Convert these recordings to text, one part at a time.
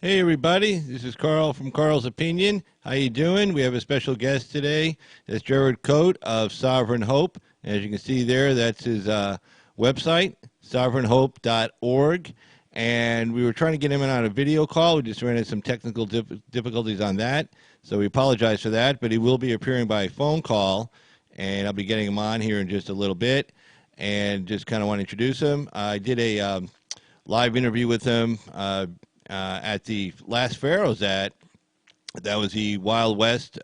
Hey everybody, this is Carl from Carl's Opinion. How you doing? We have a special guest today. It's Gerard Cote of Sovereign Hope. As you can see there, that's his website, sovereignhope.org. And we were trying to get him on a video call. We just ran into some technical difficulties on that. So we apologize for that, but he will be appearing by phone call. And I'll be getting him on here in just a little bit. And just kind of want to introduce him. I did a live interview with him at the last fair I was at. That was the Wild West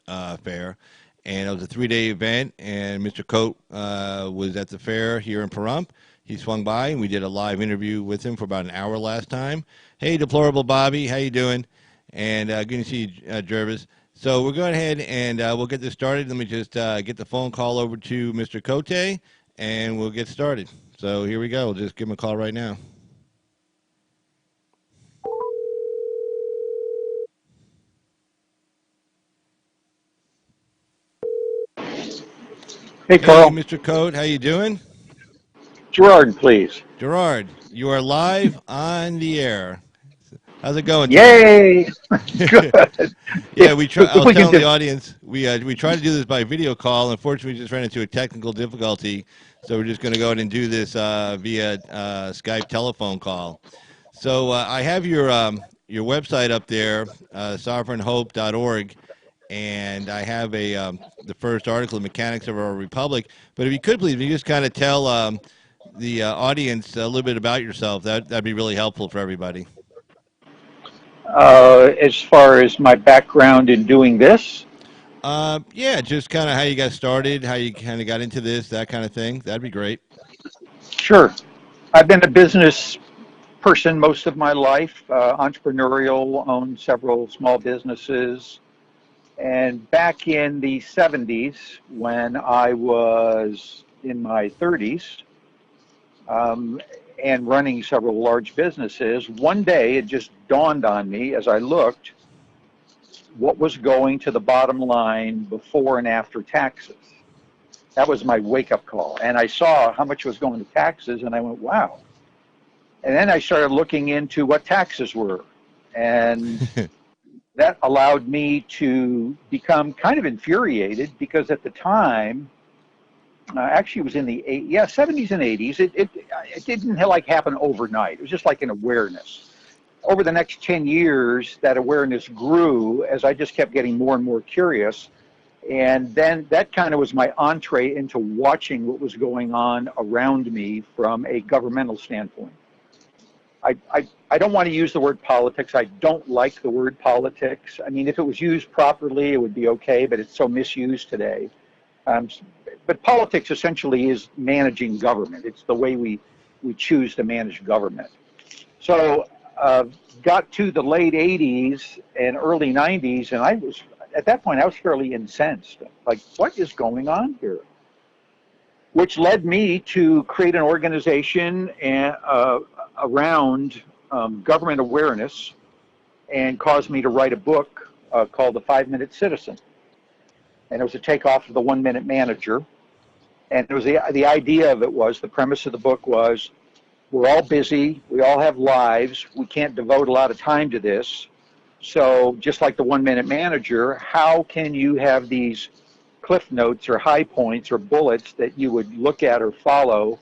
fair, and it was a 3-day event. And Mr. Cote was at the fair here in Pahrump. He swung by, and we did a live interview with him for about an hour last time. Hey, Deplorable Bobby, how you doing? And good to see you, Jervis. So we're going ahead and we'll get this started. Let me just get the phone call over to Mr. Cote, and we'll get started. So here we go. We'll just give him a call right now. Hey, Hey, Carl. Mr. Cote, how you doing? Gerard, please. Gerard, you are live on the air. How's it going today? Yay! Good. Yeah, we try. I If was we can telling the just, audience we tried to do this by video call. Unfortunately, we just ran into a technical difficulty, so we're just going to go ahead and do this via Skype telephone call. So I have your website up there, sovereignhope.org, and I have the first article, "The Mechanics of Our Republic." But if you could please, if you just kind of tell the audience a little bit about yourself, that'd be really helpful for everybody. as far as my background in doing this, Yeah, just kind of how you got started, how you kind of got into this, that kind of thing. That'd be great. sure. I've been a business person most of my life, entrepreneurial, owned several small businesses. And back in the 70s, when I was in my 30s, um, and running several large businesses, one day it just dawned on me as I looked what was going to the bottom line before and after taxes. That was my wake up call. And I saw how much was going to taxes, and I went, wow. And then I started looking into what taxes were. And that allowed me to become kind of infuriated because at the time, actually, it was in the 70s and 80s. It didn't like happen overnight. It was just like an awareness. Over the next 10 years, that awareness grew as I just kept getting more and more curious. And then that kind of was my entree into watching what was going on around me from a governmental standpoint. I don't want to use the word politics. I don't like the word politics. I mean, if it was used properly, it would be okay, but it's so misused today. Um, but politics essentially is managing government. It's the way we choose to manage government. So got to the late 80s and early 90s, and I was, at that point, I was fairly incensed. Like, what is going on here? Which led me to create an organization around government awareness and caused me to write a book called The 5 Minute Citizen. And it was a takeoff of the 1 Minute Manager. And it was the idea of it was, the premise of the book was, we're all busy, we all have lives, we can't devote a lot of time to this. So just like the 1 Minute Manager, how can you have these cliff notes or high points or bullets that you would look at or follow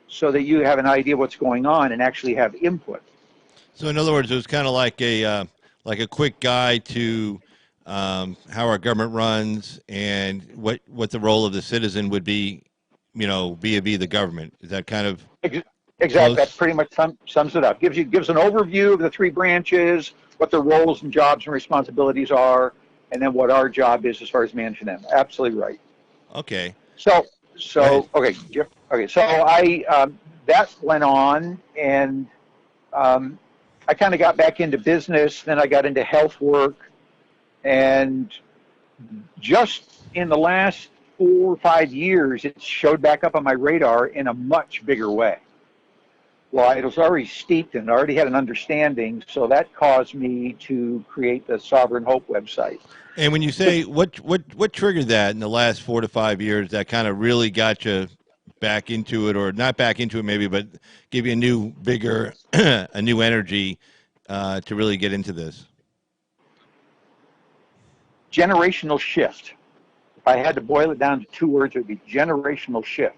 so that you have an idea what's going on and actually have input? So, in other words, it was kind of like a quick guide to how our government runs and what the role of the citizen would be, vis-a-vis the government. Is that kind of Exactly. That close? pretty much sums it up. Gives an overview of the three branches, what their roles and jobs and responsibilities are, and then what our job is as far as managing them. Absolutely right. Okay. So Go ahead. so okay, okay. So I that went on, and um, I kind of got back into business. Then I got into health work, and just in the last 4 or 5 years, it showed back up on my radar in a much bigger way. Well, it was already steeped and already had an understanding, so that caused me to create the Sovereign Hope website. And when you say what triggered that in the last 4 to 5 years, that kind of really got you back into it, or not back into it maybe, but give you a new, bigger, a new energy to really get into this? Generational shift. If I had to boil it down to 2 words, it would be generational shift.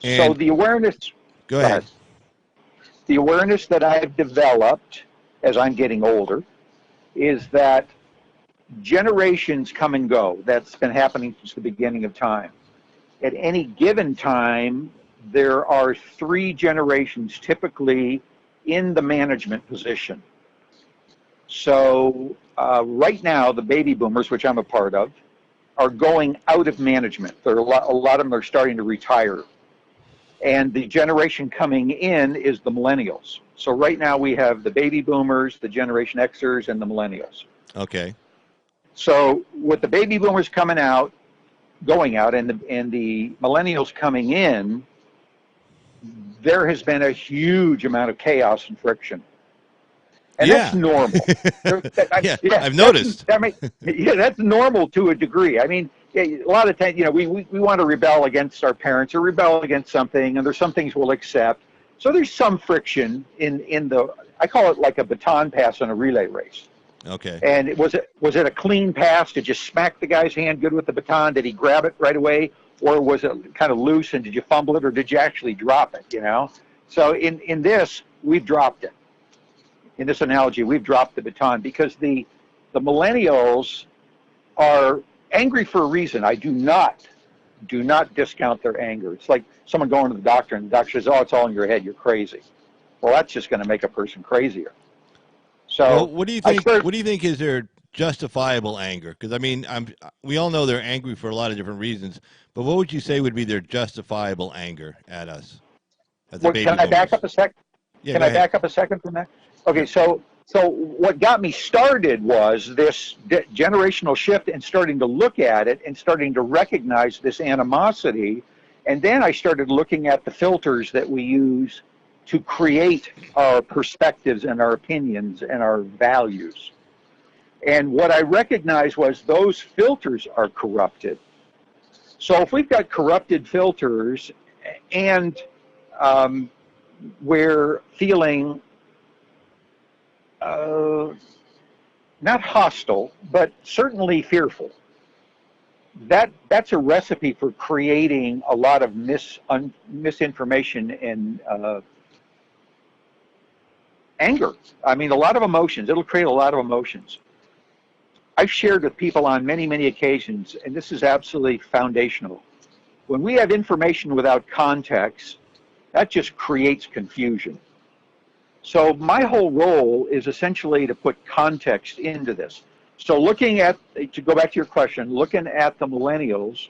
So And the awareness, go go ahead. ahead. The awareness that I've developed as I'm getting older is that generations come and go. That's been happening since the beginning of time. At any given time, there are 3 generations typically in the management position. So right now, the baby boomers, which I'm a part of, are going out of management. There are a lot of them are starting to retire. And the generation coming in is the millennials. So right now we have the baby boomers, the Generation Xers, and the millennials. Okay. So with the baby boomers coming out, going out, and the millennials coming in, there has been a huge amount of chaos and friction. And that's Yeah. normal. Yeah, Yeah, I've noticed. yeah, that's normal to a degree. I mean, yeah, a lot of times, we want to rebel against our parents or rebel against something, and there's some things we'll accept. So there's some friction in the, I call it like a baton pass on a relay race. Okay. And was it a clean pass? Did you smack the guy's hand good with the baton? Did he grab it right away? Or was it kind of loose, and did you fumble it, or did you actually drop it, So in this, we've dropped it. In this analogy, we've dropped the baton because the millennials are angry for a reason. I do not discount their anger. It's like someone going to the doctor and the doctor says, "Oh, it's all in your head. You're crazy." Well, that's just going to make a person crazier. Well, So what do you think? What do you think is their justifiable anger? Because I mean, we all know they're angry for a lot of different reasons. But what would you say would be their justifiable anger at us, at the baby can I back boomers? up a sec? Yeah, Can go I ahead. back up a second from that? Okay, Sure. so what got me started was this generational shift and starting to look at it and starting to recognize this animosity. And then I started looking at the filters that we use to create our perspectives and our opinions and our values. And what I recognized was those filters are corrupted. So if we've got corrupted filters and we're feeling not hostile, but certainly fearful. That's a recipe for creating a lot of misinformation and anger. I mean, a lot of emotions. It'll create a lot of emotions. I've shared with people on many, many occasions, and this is absolutely foundational. When we have information without context, that just creates confusion. So my whole role is essentially to put context into this. So looking at, to go back to your question, looking at the millennials,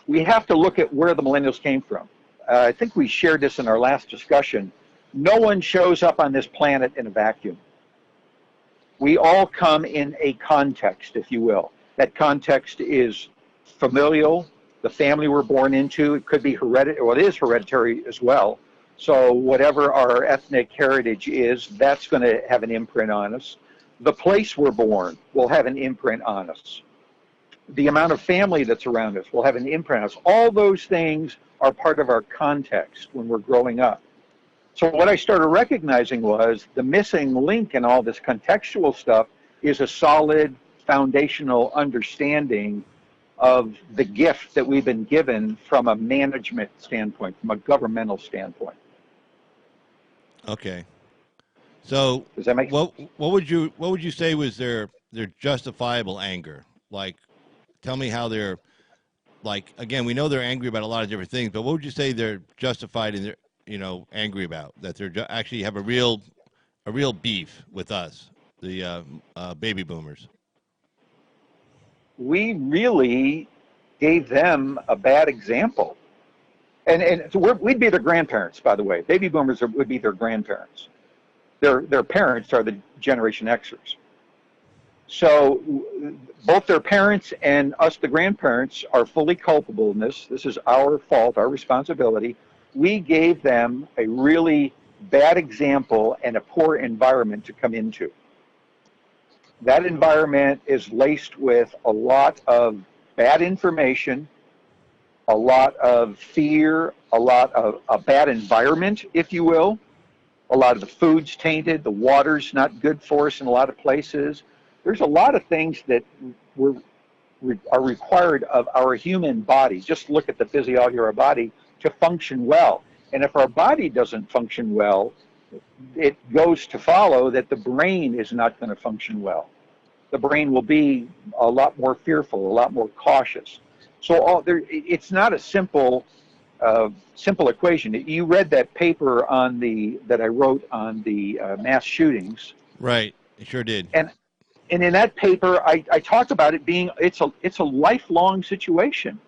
we have to look at where the millennials came from. I think we shared this in our last discussion. No one shows up on this planet in a vacuum. We all come in a context, if you will. That context is familial, the family we're born into. It could be hereditary, well, it is hereditary as well. So whatever our ethnic heritage is, that's going to have an imprint on us. The place we're born will have an imprint on us. The amount of family that's around us will have an imprint on us. All those things are part of our context when we're growing up. So what I started recognizing was the missing link in all this contextual stuff is a solid foundational understanding of the gift that we've been given from a management standpoint, from a governmental standpoint. Okay. So Does that make sense? what would you say was their justifiable anger? Like, tell me how they're, like, again, we know they're angry about a lot of different things, but what would you say they're justified in their, angry about, that they're actually have a real beef with us, the baby boomers? We really gave them a bad example. And so we'd be their grandparents, by the way. Baby boomers would be their grandparents. Their parents are the Generation Xers. So both their parents and us, the grandparents, are fully culpable in this. This is our fault, our responsibility. We gave them a really bad example and a poor environment to come into. That environment is laced with a lot of bad information, a lot of fear, a lot of a bad environment, if you will. A lot of the food's tainted. The water's not good for us in a lot of places. There's a lot of things that are required of our human body. Just look at the physiology of our body to function well. And if our body doesn't function well, it goes to follow that the brain is not going to function well. The brain will be a lot more fearful, a lot more cautious. So it's not a simple equation. You read that paper that I wrote on the mass shootings. Right, I sure did. And in that paper, I talk about it being it's a lifelong situation.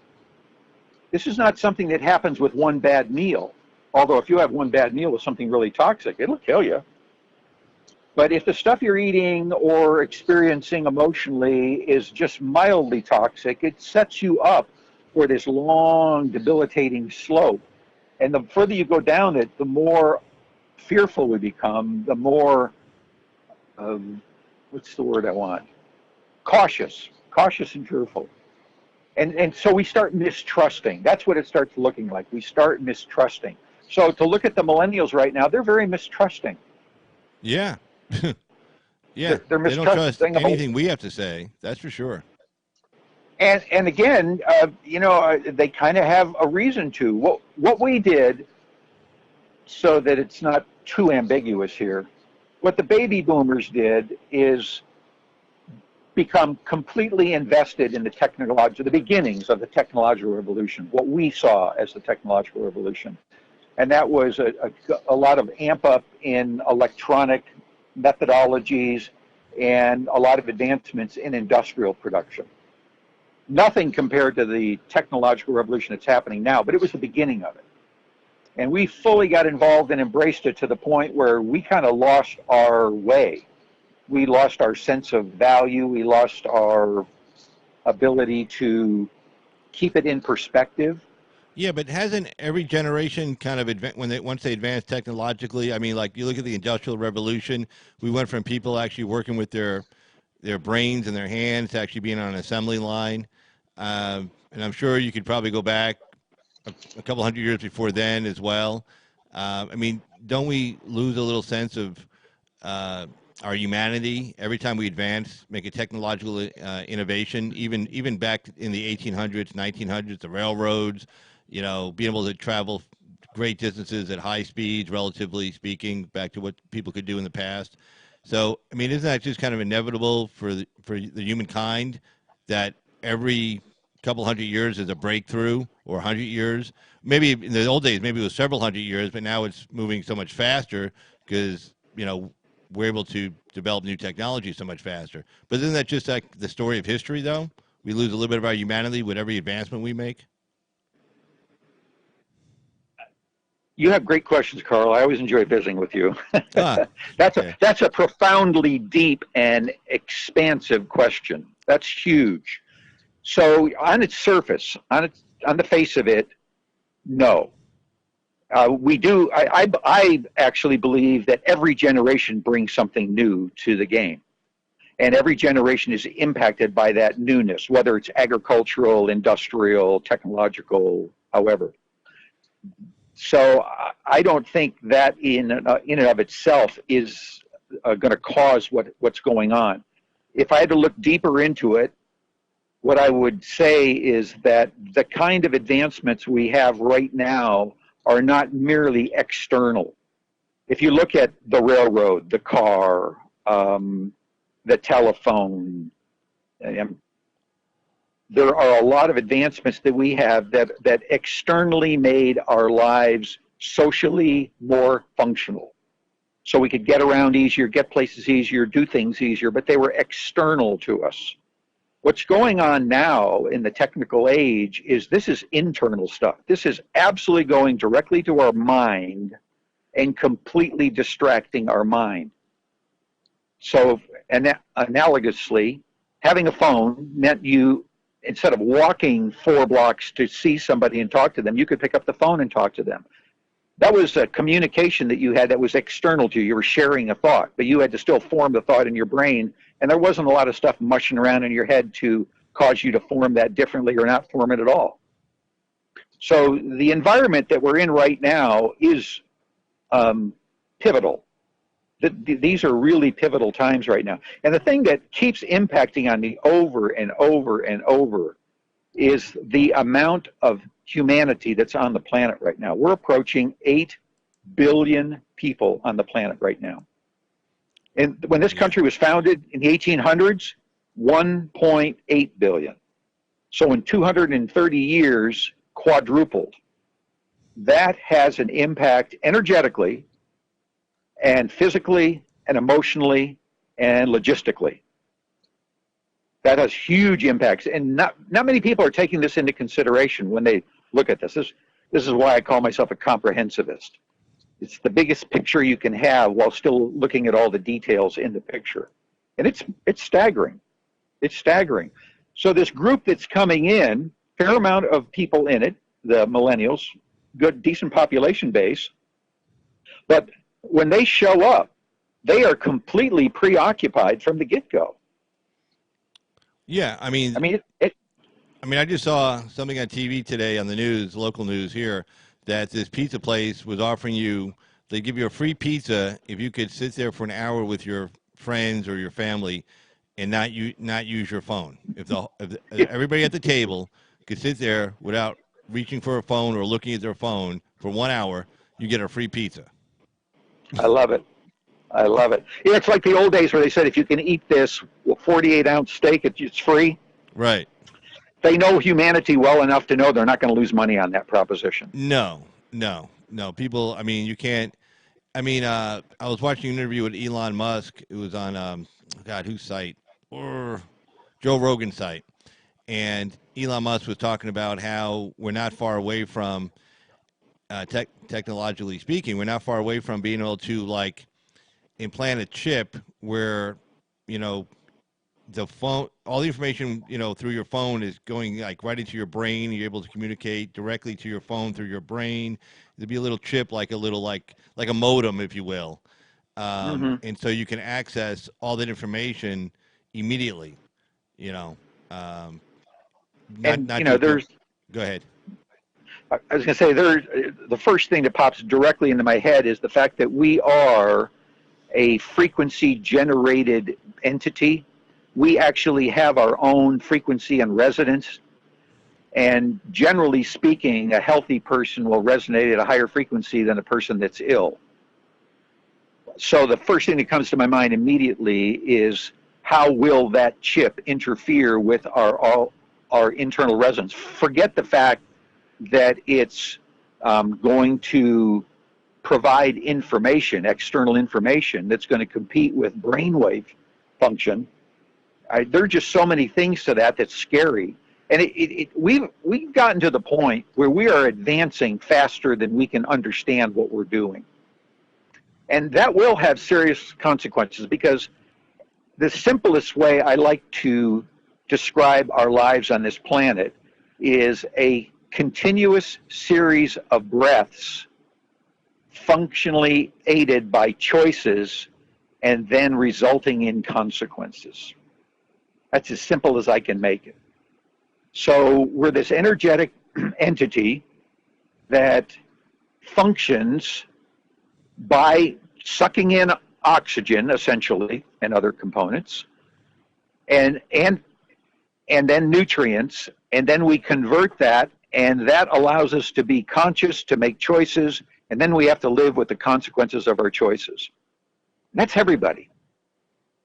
This is not something that happens with one bad meal. Although if you have one bad meal with something really toxic, it'll kill you. But if the stuff you're eating or experiencing emotionally is just mildly toxic, it sets you up for this long, debilitating slope. And the further you go down it, the more fearful we become, the more, what's the word I want? Cautious and fearful. And so we start mistrusting. That's what it starts looking like. We start mistrusting. So to look at the millennials right now, they're very mistrusting. Yeah. Yeah. They're they don't trust anything we have to say. That's for sure. And again, they kind of have a reason to. What we did, so that it's not too ambiguous here, what the baby boomers did is become completely invested in the beginnings of the technological revolution, what we saw as the technological revolution. And that was a lot of amp up in electronic methodologies and a lot of advancements in industrial production. Nothing compared to the technological revolution that's happening now, but it was the beginning of it. And we fully got involved and embraced it to the point where we kind of lost our way. We lost our sense of value. We lost our ability to keep it in perspective. Yeah, but hasn't every generation kind of once they advance technologically? I mean, like you look at the Industrial Revolution, we went from people actually working with their brains and their hands to actually being on an assembly line. And I'm sure you could probably go back a couple hundred years before then as well. I mean, don't we lose a little sense of our humanity every time we advance, make a technological innovation? Even back in the 1800s, 1900s, the railroads. Being able to travel great distances at high speeds, relatively speaking, back to what people could do in the past. So, I mean, isn't that just kind of inevitable for the humankind that every couple hundred years is a breakthrough, or 100 years? Maybe in the old days, maybe it was several hundred years, but now it's moving so much faster because, we're able to develop new technology so much faster. But isn't that just like the story of history, though? We lose a little bit of our humanity with every advancement we make? You have great questions, Carl. I always enjoy visiting with you. Okay. That's a profoundly deep and expansive question. That's huge. So on its surface, on the face of it, no. We do. I actually believe that every generation brings something new to the game. And every generation is impacted by that newness, whether it's agricultural, industrial, technological, however. So I don't think that in and of itself is going to cause what's going on. If I had to look deeper into it, what I would say is that the kind of advancements we have right now are not merely external. If you look at the railroad, the car, the telephone, there are a lot of advancements that we have that externally made our lives socially more functional. So we could get around easier, get places easier, do things easier, but they were external to us. What's going on now in the technical age is this is internal stuff. This is absolutely going directly to our mind and completely distracting our mind. So analogously, having a phone meant you, instead of walking 4 blocks to see somebody and talk to them, you could pick up the phone and talk to them. That was a communication that you had that was external to you. You were sharing a thought, but you had to still form the thought in your brain, and there wasn't a lot of stuff mushing around in your head to cause you to form that differently or not form it at all. So the environment that we're in right now is pivotal. These are really pivotal times right now. And the thing that keeps impacting on me over and over and over is the amount of humanity that's on the planet right now. We're approaching 8 billion people on the planet right now. And when this country was founded in the 1800s, 1.8 billion. So in 230 years, quadrupled. That has an impact energetically and physically and emotionally and logistically. That has huge impacts, and not many people are taking this into consideration when they look at this. This is why I call myself a comprehensivist. It's the biggest picture you can have while still looking at all the details in the picture, and it's staggering. It's staggering. So this group that's coming in, fair amount of people in it, the millennials, good decent population base, but when they show up, they are completely preoccupied from the get-go. Yeah, I mean, I just saw something on TV today on the news, local news here, that this pizza place was offering you, they give you a free pizza if you could sit there for an hour with your friends or your family and not use your phone. If everybody at the table could sit there without reaching for a phone or looking at their phone for 1 hour, you get a free pizza. I love it. I love it. Yeah, it's like the old days where they said if you can eat this 48-ounce steak, it's free. Right. They know humanity well enough to know they're not going to lose money on that proposition. No. People, I mean, you can't. I mean, I was watching an interview with Elon Musk. It was on, whose site? Or Joe Rogan's site. And Elon Musk was talking about how we're not far away from, technologically speaking, we're not far away from being able to, like, implant a chip where, the phone, all the information, through your phone is going like right into your brain. You're able to communicate directly to your phone through your brain. There'd be a little chip, like a modem, if you will. And so you can access all that information immediately, Go ahead. I was going to say, the first thing that pops directly into my head is the fact that we are a frequency-generated entity. We actually have our own frequency and resonance. And generally speaking, a healthy person will resonate at a higher frequency than a person that's ill. So the first thing that comes to my mind immediately is how will that chip interfere with our internal resonance? Forget the fact that it's going to provide information, external information that's going to compete with brainwave function. There are just so many things to that that's scary. And we've gotten to the point where we are advancing faster than we can understand what we're doing. And that will have serious consequences, because the simplest way I like to describe our lives on this planet is a continuous series of breaths functionally aided by choices and then resulting in consequences. That's as simple as I can make it. So we're this energetic entity that functions by sucking in oxygen, essentially, and other components, and then nutrients, and then we convert that, and that allows us to be conscious, to make choices, and then we have to live with the consequences of our choices. And that's everybody.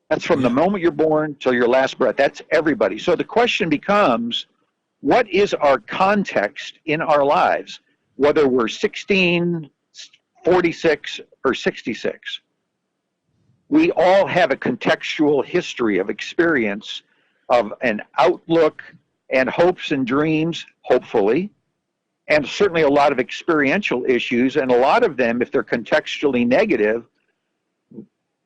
That's from the moment you're born till your last breath. That's everybody. So the question becomes, what is our context in our lives, whether we're 16, 46, or 66? We all have a contextual history of experience, of an outlook and hopes and dreams, hopefully, and certainly a lot of experiential issues, and a lot of them, if they're contextually negative,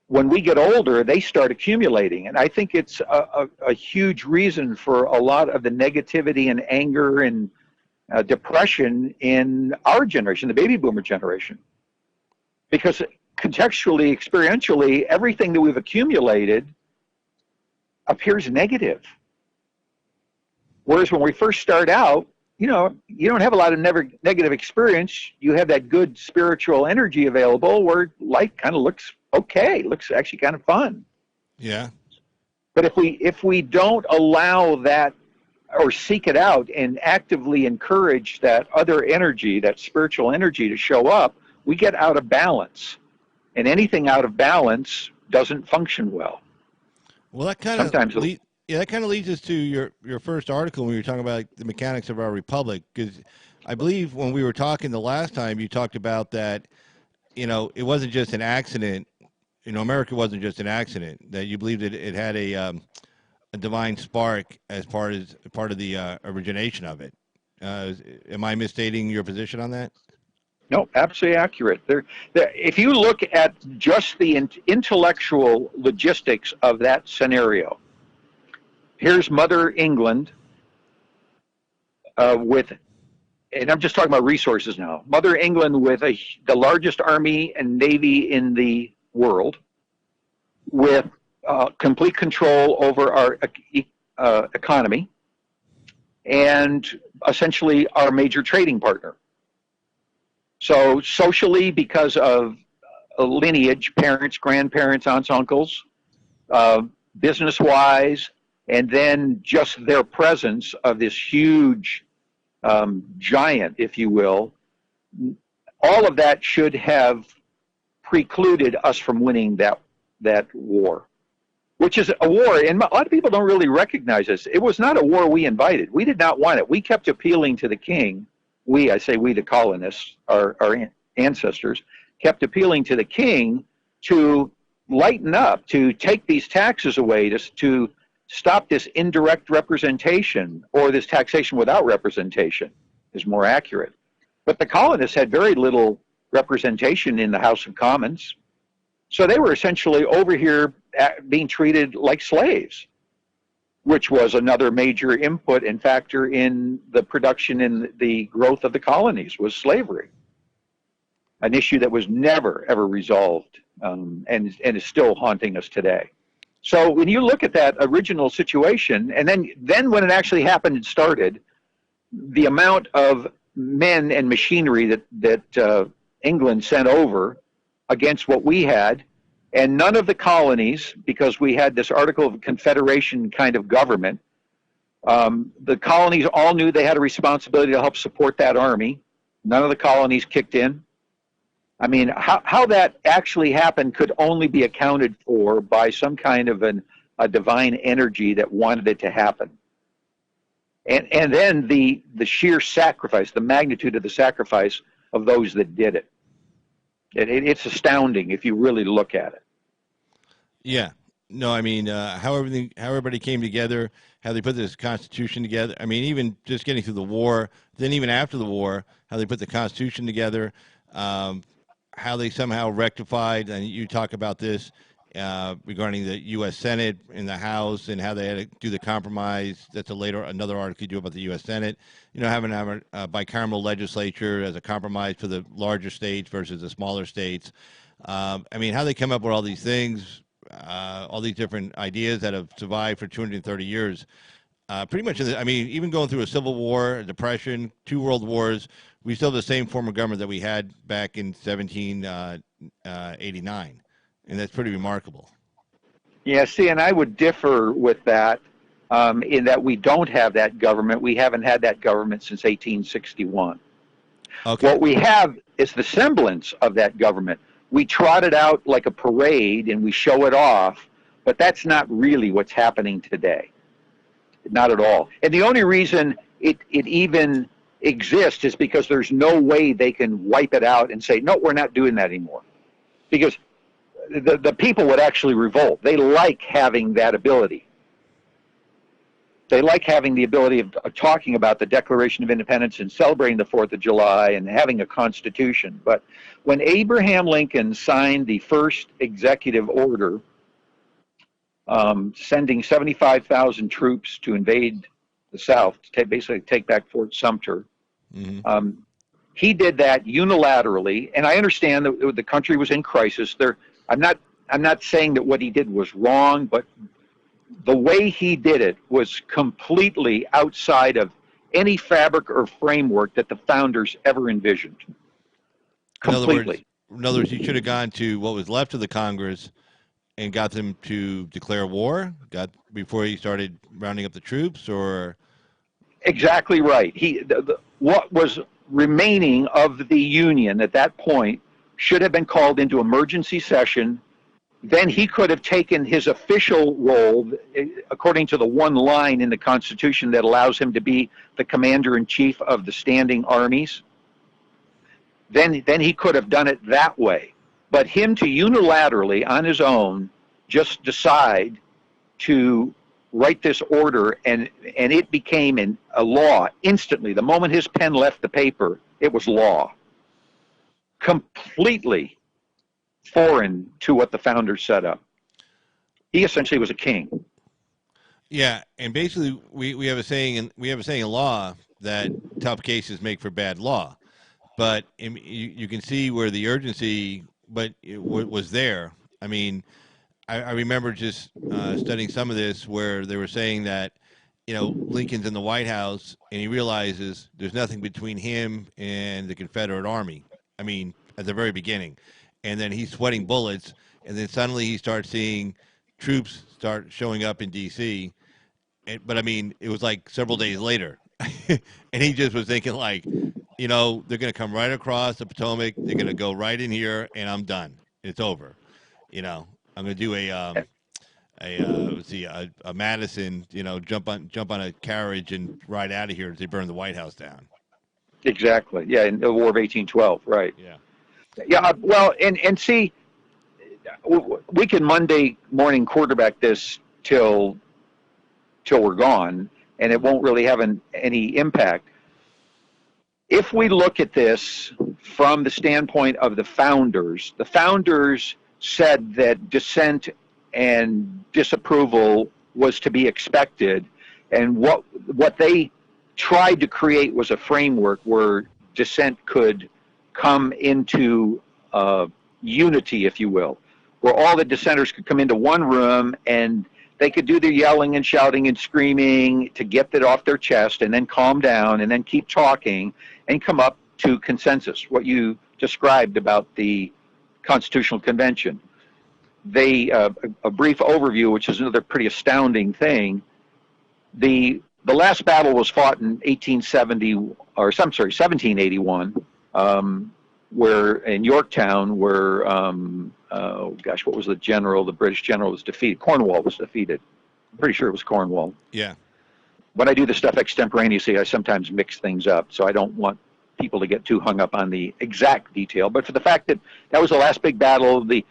when we get older, they start accumulating. And I think it's a huge reason for a lot of the negativity and anger and depression in our generation, the baby boomer generation. Because contextually, experientially, everything that we've accumulated appears negative. Whereas when we first start out, you don't have a lot of negative experience. You have that good spiritual energy available where life kind of looks okay, looks actually kind of fun. Yeah. But if we don't allow that or seek it out and actively encourage that other energy, that spiritual energy to show up, we get out of balance. And anything out of balance doesn't function well. Well, that kind of Sometimes, yeah, that kind of leads us to your first article when you were talking about the mechanics of our republic. Because I believe when we were talking the last time, you talked about that. It wasn't just an accident. America wasn't just an accident. That you believed it had a divine spark as part of the origination of it. Am I misstating your position on that? no, absolutely accurate. If you look at just the intellectual logistics of that scenario, here's Mother England with, and I'm just talking about resources now. Mother England with the largest army and navy in the world, with complete control over our economy, and essentially our major trading partner. So socially, because of lineage, parents, grandparents, aunts, uncles, business-wise, and then just their presence of this huge giant, if you will, all of that should have precluded us from winning that war, which is a war, and a lot of people don't really recognize this. It was not a war we invited. We did not want it. We kept appealing to the king. I say we, the colonists, our ancestors, kept appealing to the king to lighten up, to take these taxes away, to stop this indirect representation, or this taxation without representation is more accurate. But the colonists had very little representation in the House of Commons. So they were essentially over here being treated like slaves, which was another major input and factor in the production and the growth of the colonies, was slavery. An issue that was never, ever resolved, and is still haunting us today. So when you look at that original situation, and then when it actually happened and started, the amount of men and machinery that England sent over against what we had, and none of the colonies, because we had this Article of Confederation kind of government, the colonies all knew they had a responsibility to help support that army. None of the colonies kicked in. I mean, how that actually happened could only be accounted for by some kind of a divine energy that wanted it to happen. And then the sheer sacrifice, the magnitude of the sacrifice of those that did it. It's astounding if you really look at it. Yeah. No, I mean, how everybody came together, how they put this Constitution together. I mean, even just getting through the war, then even after the war, how they put the Constitution together, how they somehow rectified, and you talk about this regarding the U.S. Senate and the House, and how they had to do the compromise. That's another article you do about the U.S. Senate. Having a bicameral legislature as a compromise for the larger states versus the smaller states. I mean, how they come up with all these things, all these different ideas that have survived for 230 years. Pretty much, I mean, even going through a civil war, a depression, 2 world wars, we still have the same form of government that we had back in 1789. And that's pretty remarkable. Yeah, see, and I would differ with that in that we don't have that government. We haven't had that government since 1861. Okay. What we have is the semblance of that government. We trot it out like a parade and we show it off, but that's not really what's happening today. Not at all. And the only reason it even exists is because there's no way they can wipe it out and say, no, we're not doing that anymore. Because the people would actually revolt. They like having that ability. They like having the ability of talking about the Declaration of Independence and celebrating the 4th of July and having a constitution. But when Abraham Lincoln signed the first executive order sending 75,000 troops to invade the South, to basically take back Fort Sumter, he did that unilaterally. And I understand that the country was in crisis. I'm not saying that what he did was wrong, but the way he did it was completely outside of any fabric or framework that the founders ever envisioned. In other words, Completely. he should have gone to what was left of the Congress and got them to declare war. Got before he started rounding up the troops, or Exactly right. What was remaining of the Union at that point should have been called into emergency session. Then he could have taken his official role, according to the one line in the Constitution that allows him to be the commander-in-chief of the standing armies. Then he could have done it that way. But him to unilaterally, on his own, just decide to write this order, and it became a law instantly. The moment his pen left the paper, it was law. Completely foreign to what the founders set up. He essentially was a king. yeah, and basically we have a saying in law that tough cases make for bad law, but you can see where the urgency, but was there. I mean, I remember just studying some of this where they were saying that, Lincoln's in the White House and he realizes there's nothing between him and the Confederate Army. I mean, at the very beginning. And then he's sweating bullets. And then suddenly he starts seeing troops start showing up in D.C. But, I mean, it was like several days later. And he just was thinking like, they're going to come right across the Potomac. They're going to go right in here and I'm done. It's over. I'm going to do a Madison, jump on a carriage and ride out of here as they burn the White House down. Exactly. Yeah, in the War of 1812, right. Yeah. Yeah, well, and see, we can Monday morning quarterback this till we're gone, and it won't really have any impact. If we look at this from the standpoint of the founders said that dissent and disapproval was to be expected, and what they tried to create was a framework where dissent could come into unity, if you will, where all the dissenters could come into one room and they could do their yelling and shouting and screaming to get that off their chest and then calm down and then keep talking and come up to consensus, what you described about the Constitutional Convention. A brief overview, which is another pretty astounding thing. The last battle was fought in 1781, where in Yorktown, where what was the British general was defeated? Cornwall was defeated. I'm pretty sure it was Cornwall. Yeah. When I do this stuff extemporaneously, I sometimes mix things up, so I don't want people to get too hung up on the exact detail. But for the fact that that was the last big battle, the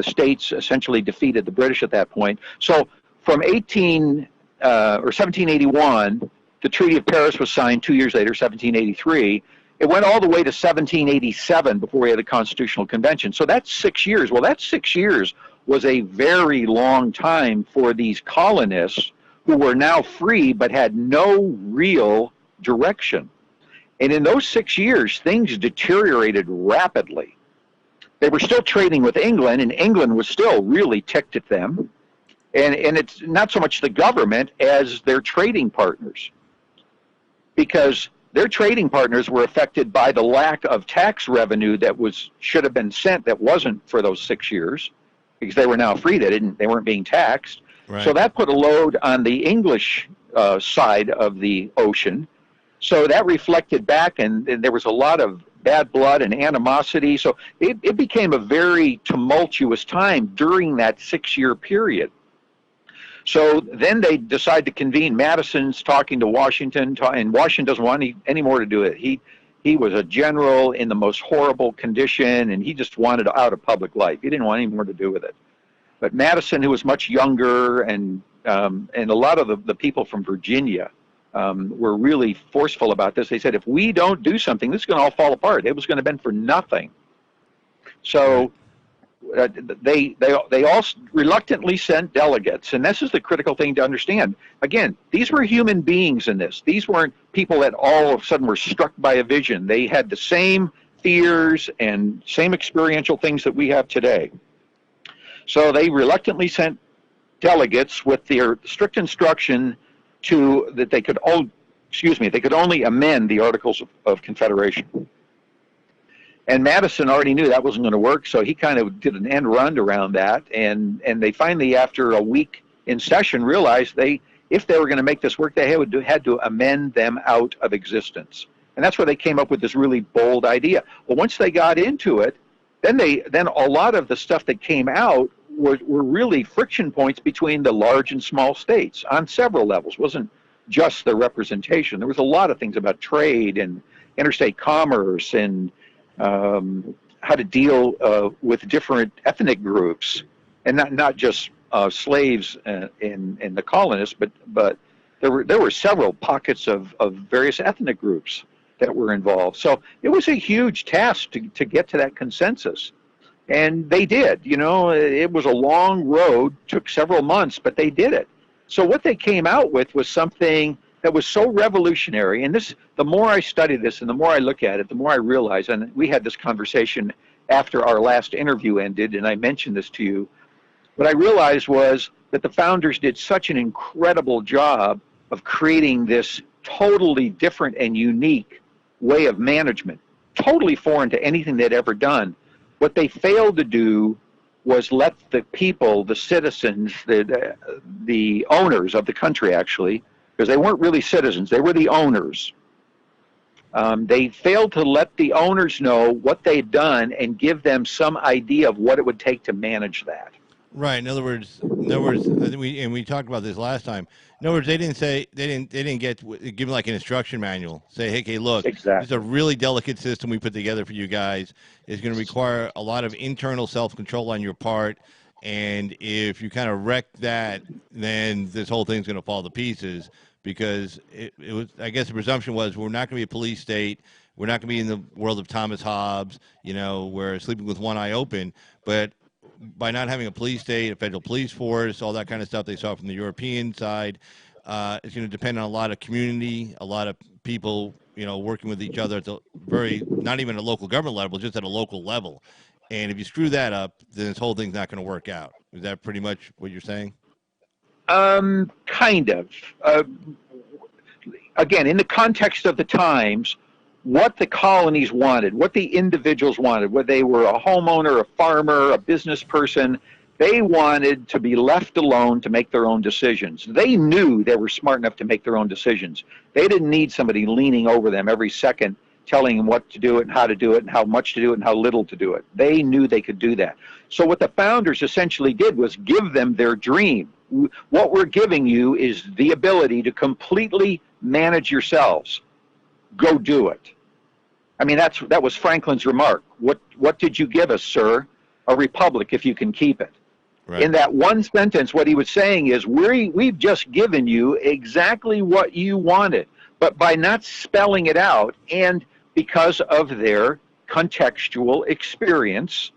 states essentially defeated the British at that point. So from 1781, the Treaty of Paris was signed 2 years later, 1783. It went all the way to 1787 before we had a Constitutional Convention. So that's 6 years. Well, that 6 years was a very long time for these colonists who were now free but had no real direction. And in those 6 years, things deteriorated rapidly. They were still trading with England, and England was still really ticked at them. And it's not so much the government as their trading partners, because their trading partners were affected by the lack of tax revenue that should have been sent that wasn't for those 6 years, because they were now free. They weren't being taxed. Right. So that put a load on the English side of the ocean. So that reflected back, and there was a lot of bad blood and animosity. So it became a very tumultuous time during that 6 year period. So then they decide to convene. Madison's talking to Washington, and Washington doesn't want any more to do it. He was a general in the most horrible condition, and he just wanted out of public life. He didn't want any more to do with it. But Madison, who was much younger, and a lot of the people from Virginia were really forceful about this. They said, if we don't do something, this is going to all fall apart. It was going to have been for nothing. So they all reluctantly sent delegates, and this is the critical thing to understand. Again, these were human beings in this. These weren't people that all of a sudden were struck by a vision. They had the same fears and same experiential things that we have today. So they reluctantly sent delegates with their strict instruction that they could excuse me, they could only amend the Articles of Confederation. And Madison already knew that wasn't going to work, so he kind of did an end run around that. And they finally, after a week in session, realized if they were going to make this work, they had to amend them out of existence. And that's where they came up with this really bold idea. But once they got into it, then a lot of the stuff that came out were really friction points between the large and small states on several levels. It wasn't just the representation. There was a lot of things about trade and interstate commerce and how to deal with different ethnic groups, and not just slaves in the colonists, but there were several pockets of various ethnic groups that were involved. So it was a huge task to get to that consensus, and they did. It was a long road, took several months, but they did it. So what they came out with was something that was so revolutionary. And the more I study this and the more I look at it, the more I realize, and we had this conversation after our last interview ended, and I mentioned this to you, what I realized was that the founders did such an incredible job of creating this totally different and unique way of management, totally foreign to anything they'd ever done. What they failed to do was let the people, the citizens, the owners of the country, actually, because they weren't really citizens, they were the owners. They failed to let the owners know what they'd done and give them some idea of what it would take to manage that. Right. In other words, I think we talked about this last time. In other words, they didn't give them like an instruction manual. Say, hey, look, Exactly. This is a really delicate system we put together for you guys. It's going to require a lot of internal self-control on your part. And if you kind of wreck that, then this whole thing's going to fall to pieces, because it was, I guess the presumption was, we're not going to be a police state. We're not going to be in the world of Thomas Hobbes, where sleeping with one eye open. But by not having a police state, a federal police force, all that kind of stuff they saw from the European side, it's going to depend on a lot of community, a lot of people, working with each other at the not even at a local government level, just at a local level. And if you screw that up, then this whole thing's not going to work out. Is that pretty much what you're saying? Kind of. Again, in the context of the times, what the colonies wanted, what the individuals wanted, whether they were a homeowner, a farmer, a business person, they wanted to be left alone to make their own decisions. They knew they were smart enough to make their own decisions. They didn't need somebody leaning over them every second, telling them what to do it and how to do it and how much to do it and how little to do it. They knew they could do that. So what the founders essentially did was give them their dream. What we're giving you is the ability to completely manage yourselves. Go do it. I mean, that was Franklin's remark. What did you give us, sir? A republic, if you can keep it. Right. In that one sentence, what he was saying is, we've just given you exactly what you wanted. But by not spelling it out, and because of their contextual experience,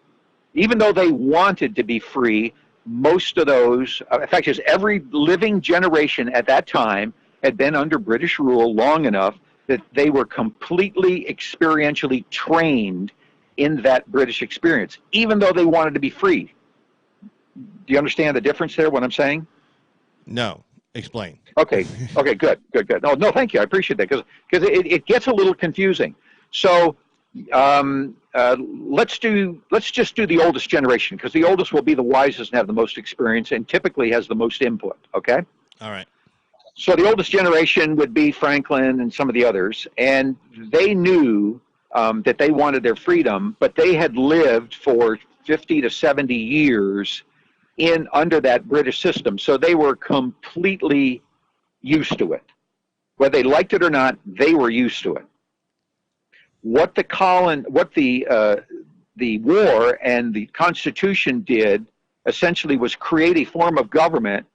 even though they wanted to be free, most of those, in fact, just every living generation at that time had been under British rule long enough that they were completely experientially trained in that British experience, even though they wanted to be free. Do you understand the difference there, what I'm saying? No. Explain. Okay, good. No, thank you. I appreciate that, because it gets a little confusing. So let's just do the oldest generation, because the oldest will be the wisest and have the most experience and typically has the most input, okay? All right. So the oldest generation would be Franklin and some of the others, and they knew that they wanted their freedom, but they had lived for 50 to 70 years under that British system, so they were completely used to it. Whether they liked it or not, they were used to it. What the war and the Constitution did essentially was create a form of government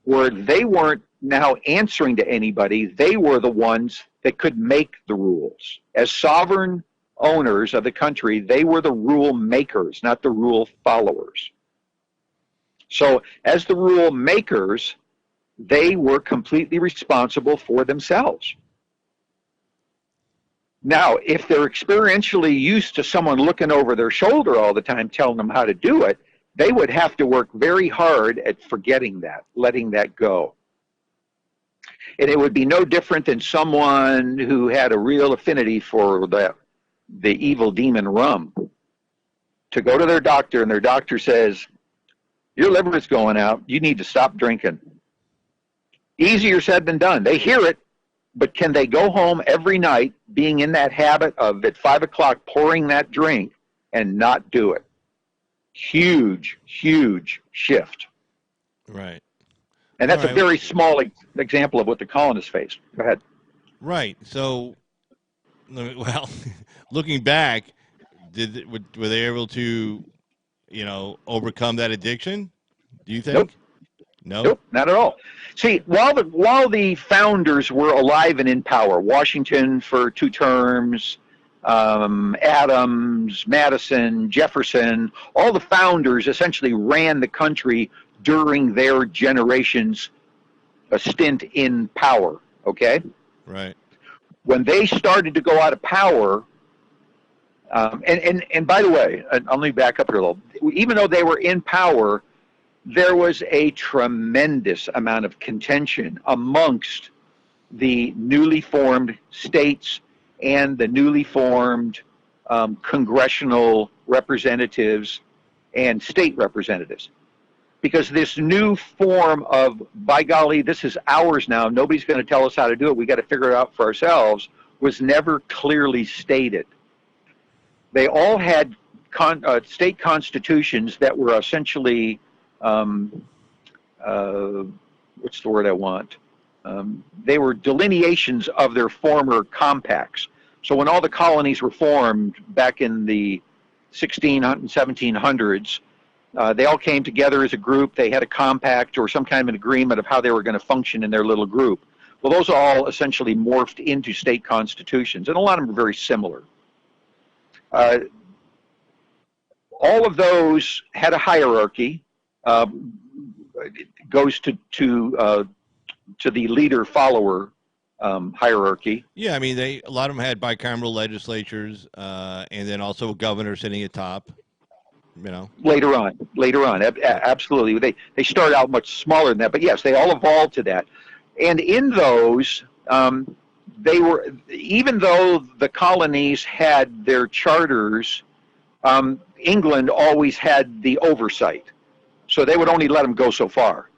where they weren't now answering to anybody. They were the ones that could make the rules. As sovereign owners of the country, they were the rule makers, not the rule followers. So as the rule makers, they were completely responsible for themselves. Now, if they're experientially used to someone looking over their shoulder all the time telling them how to do it, they would have to work very hard at forgetting that, letting that go. And it would be no different than someone who had a real affinity for the evil demon rum to go to their doctor, and their doctor says, your liver is going out. You need to stop drinking. Easier said than done. They hear it, but can they go home every night being in that habit of at 5 o'clock pouring that drink and not do it? Huge, huge shift. Right. And All that's a right. very small example of what the colonists faced. Go ahead. Right. So, well, looking back, were they able to, overcome that addiction? Do you Nope. think? No. Nope, not at all. See, while the founders were alive and in power, Washington for 2 terms, Adams, Madison, Jefferson, all the founders essentially ran the country during their generation's stint in power. Okay, Right. when they started to go out of power, and by the way, let me back up here a little. Even though they were in power, there was a tremendous amount of contention amongst the newly formed states and the newly formed congressional representatives and state representatives. Because this new form of, by golly, this is ours now, nobody's going to tell us how to do it, we got to figure it out for ourselves, was never clearly stated. They all had state constitutions that were essentially what's the word I want? They were delineations of their former compacts. So when all the colonies were formed back in the 1600s and 1700s, they all came together as a group. They had a compact or some kind of an agreement of how they were going to function in their little group. Well, those all essentially morphed into state constitutions, and a lot of them are very similar. All of those had a hierarchy. It goes to the leader-follower hierarchy. Yeah, I mean, a lot of them had bicameral legislatures, and then also a governor sitting atop. Later on, absolutely. They started out much smaller than that, but yes, they all evolved to that. And in those, they were, even though the colonies had their charters, England always had the oversight. So they would only let them go so far.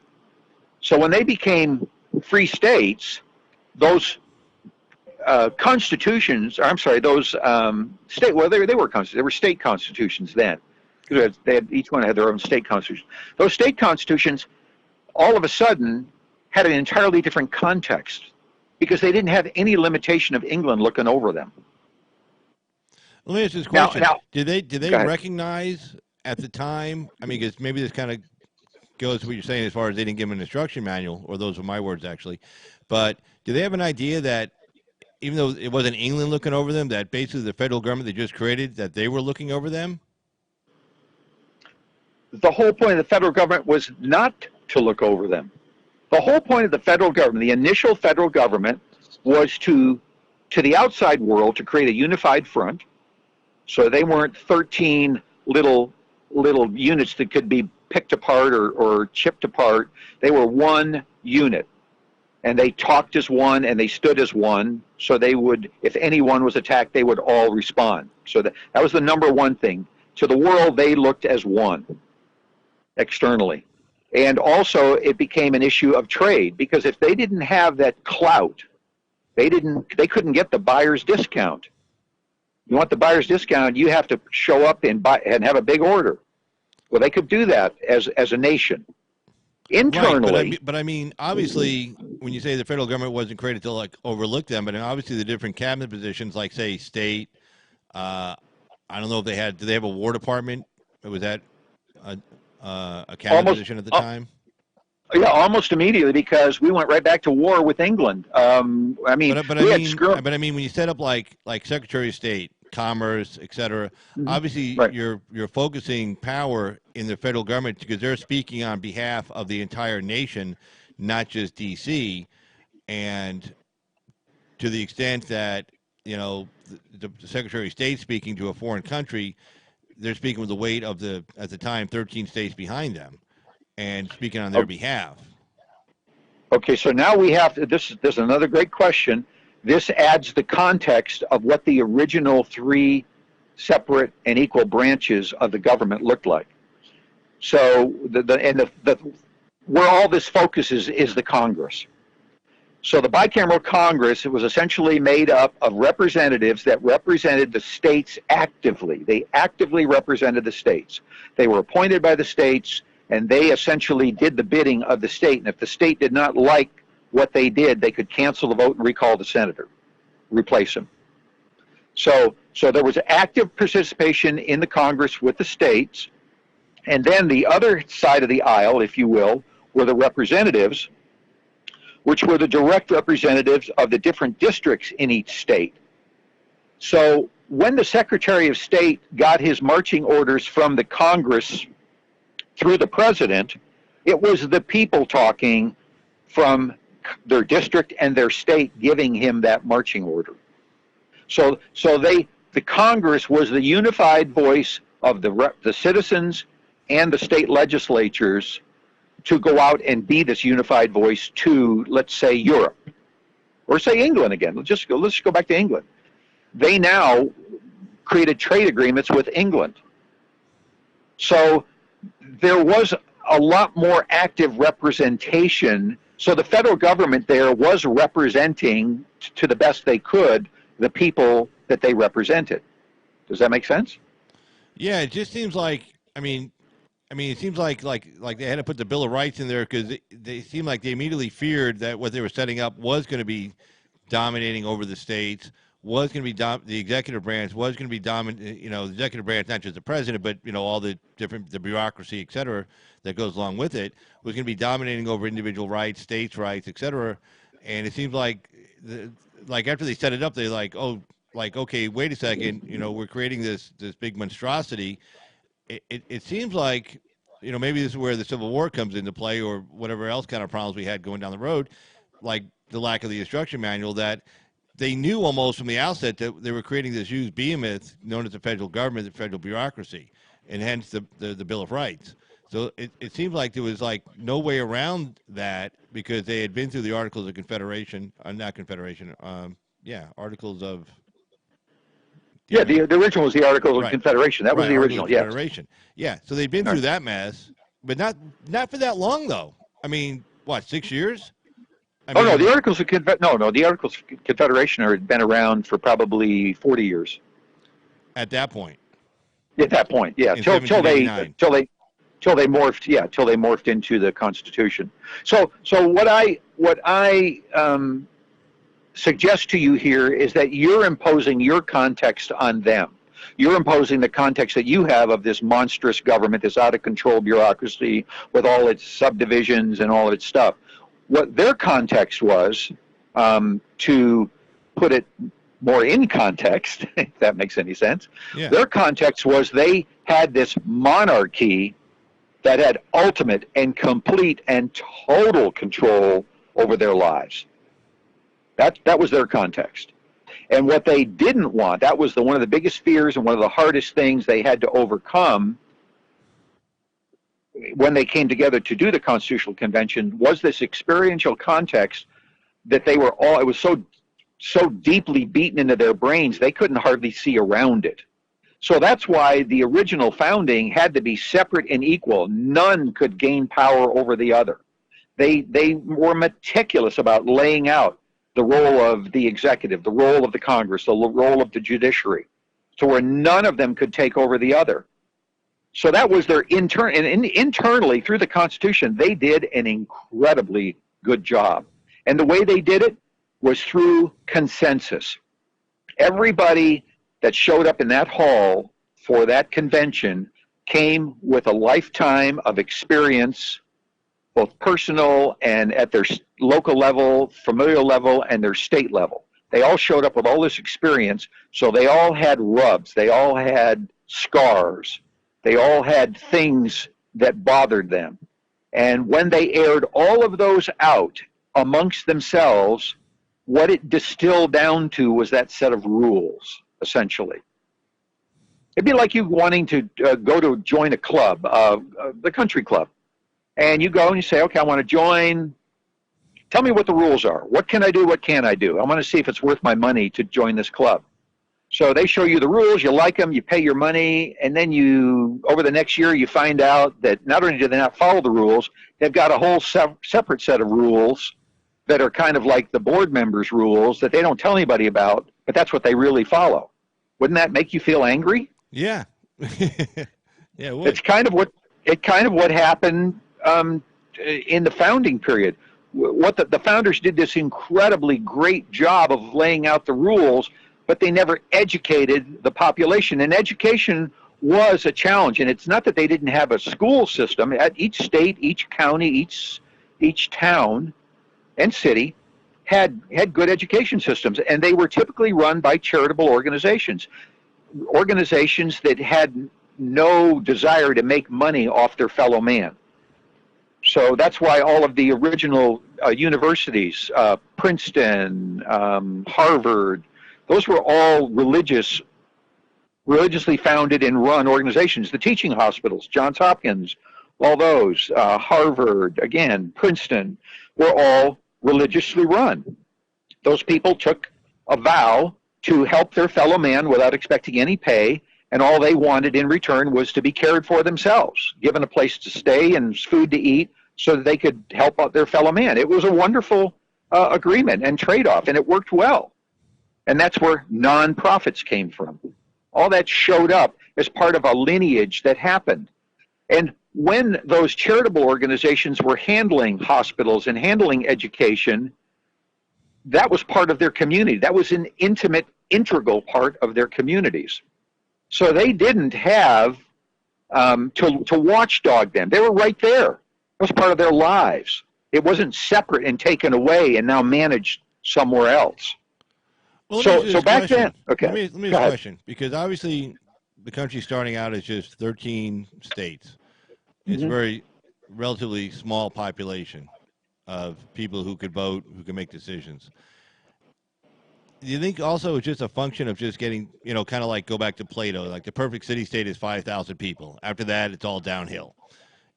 So when they became free states, those constitutions, I'm sorry, those state, well, they were state constitutions then. Each one had their own state constitution. Those state constitutions, all of a sudden, had an entirely different context because they didn't have any limitation of England looking over them. Let me ask this question: Now, did they recognize at the time? I mean, because maybe this kind of goes to what you're saying as far as they didn't give them an instruction manual, or those were my words actually. But do they have an idea that even though it wasn't England looking over them, that basically the federal government they just created, that they were looking over them? The whole point of the federal government was not to look over them. The whole point of the federal government, the initial federal government, was to the outside world to create a unified front. So they weren't 13 little units that could be picked apart or chipped apart. They were one unit. And they talked as one and they stood as one. So they would, if anyone was attacked, they would all respond. So that was the number one thing. To the world, they looked as one externally. And also it became an issue of trade, because if they didn't have that clout, they couldn't get the buyer's discount. You want the buyer's discount, you have to show up and buy and have a big order. Well, they could do that as a nation. Internally. Right, but I mean, obviously, when you say the federal government wasn't created to like overlook them, but obviously the different cabinet positions, like say state, I don't know if did they have a War Department? Or was that a cabinet position at the time? Yeah, almost immediately, because we went right back to war with England. I mean, but I mean, when you set up like Secretary of State, Commerce, et cetera, obviously right. you're focusing power in the federal government because they're speaking on behalf of the entire nation, not just D.C. And to the extent that the Secretary of State speaking to a foreign country, they're speaking with the weight of at the time 13 states behind them and speaking on their behalf. Okay, so now we have to, this is another great question. This adds the context of what the original three separate and equal branches of the government looked like. So where all this focuses is the Congress. So the bicameral Congress, it was essentially made up of representatives that represented the states actively. They actively represented the states. They were appointed by the states, and they essentially did the bidding of the state. And if the state did not like what they did, they could cancel the vote and recall the senator, replace him. So there was active participation in the Congress with the states. And then the other side of the aisle, if you will, were the representatives, which were the direct representatives of the different districts in each state. So when the Secretary of State got his marching orders from the Congress through the president, it was the people talking from their district and their state giving him that marching order. So the Congress was the unified voice of the citizens and the state legislatures to go out and be this unified voice to, let's say, Europe, or say England again. Let's go back to England. They now created trade agreements with England. So there was a lot more active representation. So the federal government there was representing, to the best they could, the people that they represented. Does that make sense? Yeah, it just seems like, it seems like they had to put the Bill of Rights in there because they seemed like they immediately feared that what they were setting up was going to be dominating over the states, was going to be the executive branch was going to be dominant. The executive branch, not just the president, but all the bureaucracy, et cetera, that goes along with it, was going to be dominating over individual rights, states' rights, et cetera. And it seems like after they set it up, they're like, okay, wait a second, we're creating this big monstrosity. It seems like, maybe this is where the Civil War comes into play, or whatever else kind of problems we had going down the road, like the lack of the instruction manual, that they knew almost from the outset that they were creating this huge behemoth known as the federal government, the federal bureaucracy, and hence the Bill of Rights. So it seems like there was no way around that because they had been through the Articles of Confederation, not Confederation, Articles of... Yeah, the original was the Articles of Right. Confederation. That was the original, yes. Confederation. Yeah, so they've been through that mess, but not for that long, though. I mean, what, 6 years? No, the Articles of the Articles of Confederation had been around for probably 40 years. At that point. At that point, yeah, till they morphed into the Constitution. So what I suggest to you here is that you're imposing your context on them. You're imposing the context that you have of this monstrous government, this out of control bureaucracy with all its subdivisions and all its stuff. What their context was, to put it more in context, if that makes any sense, their context was they had this monarchy that had ultimate and complete and total control over their lives. That was their context. And what they didn't want, that was one of the biggest fears and one of the hardest things they had to overcome when they came together to do the Constitutional Convention, was this experiential context that they were all, it was so deeply beaten into their brains, they couldn't hardly see around it. So that's why the original founding had to be separate and equal. None could gain power over the other. They were meticulous about laying out the role of the executive, the role of the Congress, the role of the judiciary, to where none of them could take over the other. So that was their internally through the Constitution, they did an incredibly good job. And the way they did it was through consensus. Everybody that showed up in that hall for that convention came with a lifetime of experience, both personal and at their local level, familial level, and their state level. They all showed up with all this experience, so they all had rubs, they all had scars, they all had things that bothered them. And when they aired all of those out amongst themselves, what it distilled down to was that set of rules, essentially. It'd be like you wanting to go to join a club, the country club. And you go and you say, okay, I want to join Tell me what the rules are. What can I do? What can't I do? I want to see if it's worth my money to join this club. So they show you the rules, you like them, you pay your money, and then over the next year, you find out that not only do they not follow the rules, they've got a whole separate set of rules that are kind of like the board members' rules that they don't tell anybody about, but that's what they really follow. Wouldn't that make you feel angry? Yeah. Yeah, it would. It's kind of what happened in the founding period. What the founders did this incredibly great job of laying out the rules, but they never educated the population. And education was a challenge. And it's not that they didn't have a school system. At each state, each county, each town and city had good education systems. And they were typically run by charitable organizations that had no desire to make money off their fellow man. So that's why all of the original universities, Princeton, Harvard, those were all religiously founded and run organizations. The teaching hospitals, Johns Hopkins, all those, Harvard, again, Princeton, were all religiously run. Those people took a vow to help their fellow man without expecting any pay, and all they wanted in return was to be cared for themselves, given a place to stay and food to eat so that they could help out their fellow man. It was a wonderful agreement and trade-off, and it worked well. And that's where nonprofits came from. All that showed up as part of a lineage that happened. And when those charitable organizations were handling hospitals and handling education, that was part of their community. That was an integral part of their communities. So they didn't have to watchdog them. They were right there. It was part of their lives. It wasn't separate and taken away and now managed somewhere else. Well, so back then, okay. Let me ask a question, because obviously the country starting out is just 13 states. It's a very relatively small population of people who could vote, who can make decisions. Do you think also it's just a function of just getting, kind of like go back to Plato, like the perfect city-state is 5,000 people. After that, it's all downhill.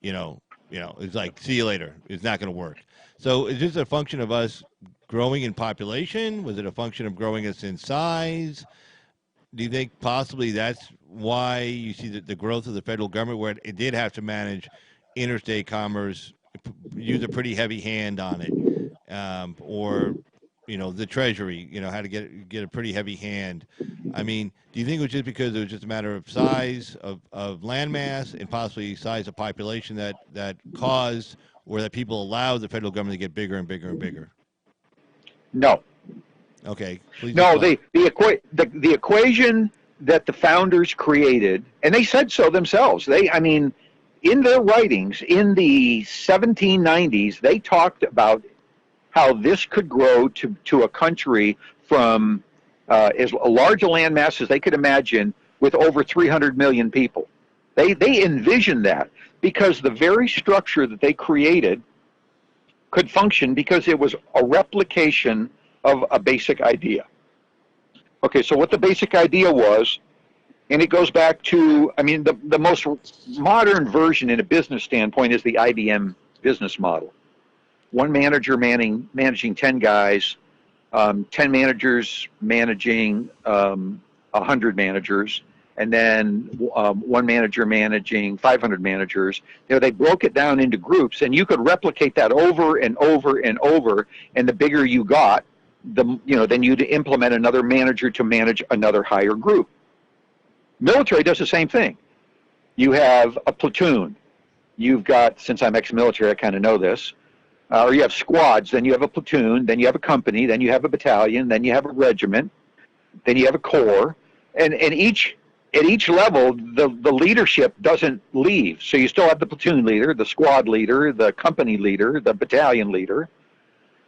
It's like, see you later. It's not going to work. So is this a function of us growing in population? Was it a function of growing us in size? Do you think possibly that's why you see the growth of the federal government, where it did have to manage interstate commerce, use a pretty heavy hand on it, or the Treasury, had to get a pretty heavy hand? I mean, do you think it was just because it was just a matter of size of land mass and possibly size of population that caused, or that people allowed the federal government to get bigger and bigger and bigger? No. Okay. No, the equation that the founders created, and they said so themselves. In their writings in the 1790s, they talked about how this could grow to a country from as large a landmass as they could imagine, with over 300 million people. They envisioned that because the very structure that they created could function because it was a replication of a basic idea. Okay, so what the basic idea was, and it goes back to, the most modern version in a business standpoint is the IBM business model. One manager managing 10 guys, 10 managers managing 100 managers, and then one manager managing 500 managers. They broke it down into groups, and you could replicate that over and over and over, and the bigger you got, then you'd implement another manager to manage another higher group. Military does the same thing. You have a platoon. You've got, since I'm ex-military, I kind of know this, or you have squads, then you have a platoon, then you have a company, then you have a battalion, then you have a regiment, then you have a corps, and at each level, the leadership doesn't leave. So you still have the platoon leader, the squad leader, the company leader, the battalion leader,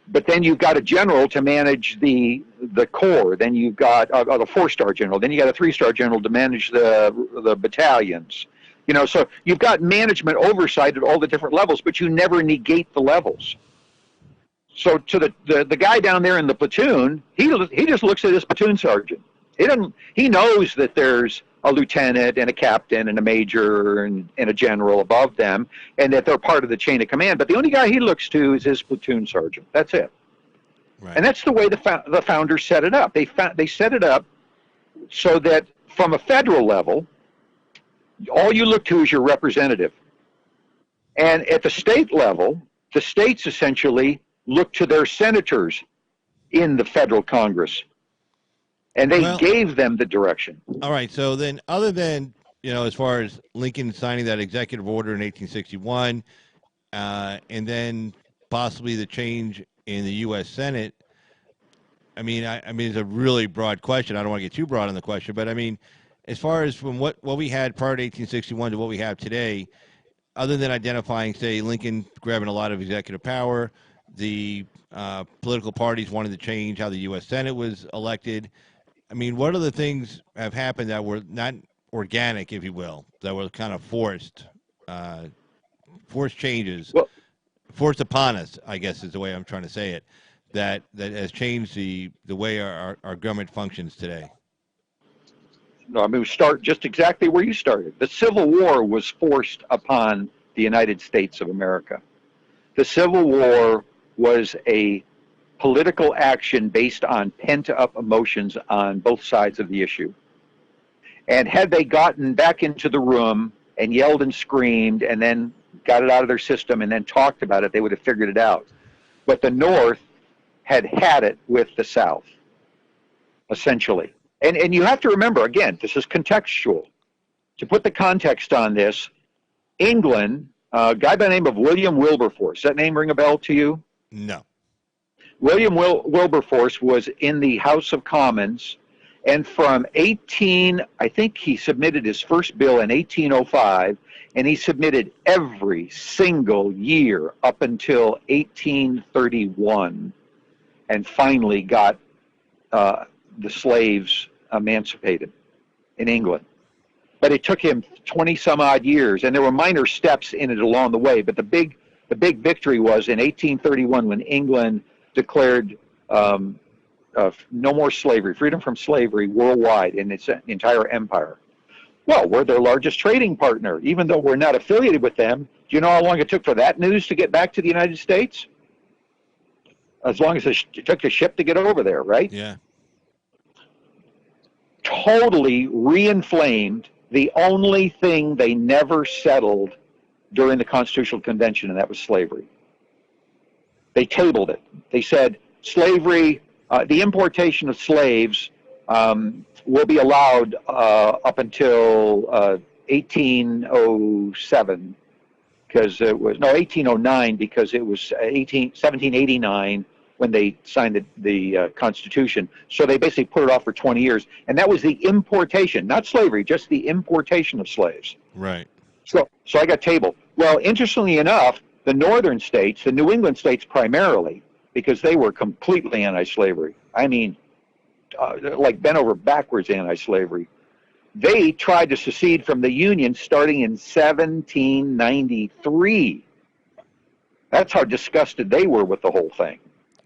but then you've got a general to manage the corps. Then you've got a 4-star general. Then you got a 3-star general to manage the battalions. So you've got management oversight at all the different levels, but you never negate the levels. So to the guy down there in the platoon, he just looks at his platoon sergeant. He knows that there's a lieutenant and a captain and a major and a general above them, and that they're part of the chain of command. But the only guy he looks to is his platoon sergeant. That's it. Right. And that's the way the founders set it up. They set it up so that from a federal level, all you look to is your representative. And at the state level, the states essentially look to their senators in the federal Congress. And they gave them the direction. All right. So then, other than, as far as Lincoln signing that executive order in 1861, and then possibly the change in the U.S. Senate, I mean, it's a really broad question. I don't want to get too broad on the question, but I mean, as far as from what we had prior to 1861 to what we have today, other than identifying, say, Lincoln grabbing a lot of executive power, the political parties wanted to change how the U.S. Senate was elected. I mean, what other things have happened that were not organic, if you will, that were kind of forced changes, forced upon us, I guess is the way I'm trying to say it, that has changed the way our government functions today? No, I mean, we start just exactly where you started. The Civil War was forced upon the United States of America. The Civil War was a political action based on pent-up emotions on both sides of the issue. And had they gotten back into the room and yelled and screamed and then got it out of their system and then talked about it, they would have figured it out. But the North had it with the South, essentially. And you have to remember, again, this is contextual. To put the context on this, England, a guy by the name of William Wilberforce, does that name ring a bell to you? No. William Wilberforce was in the House of Commons, and from I think he submitted his first bill in 1805, and he submitted every single year up until 1831, and finally got the slaves emancipated in England. But it took him 20 some odd years, and there were minor steps in it along the way, but the big victory was in 1831 when England declared no more slavery, freedom from slavery worldwide in its entire empire. Well, we're their largest trading partner. Even though we're not affiliated with them, do you know how long it took for that news to get back to the United States? As long as it took a ship to get over there, right? Yeah. Totally re-inflamed the only thing they never settled during the Constitutional Convention, and that was slavery. They tabled it. They said slavery, the importation of slaves will be allowed up until 1807, because it was, 1809, because it was 1789 when they signed the Constitution. So they basically put it off for 20 years. And that was the importation, not slavery, just the importation of slaves. Right. So I got tabled. Well, interestingly enough, the northern states, the New England states primarily, because they were completely anti-slavery. I mean, like bent over backwards anti-slavery. They tried to secede from the Union starting in 1793. That's how disgusted they were with the whole thing.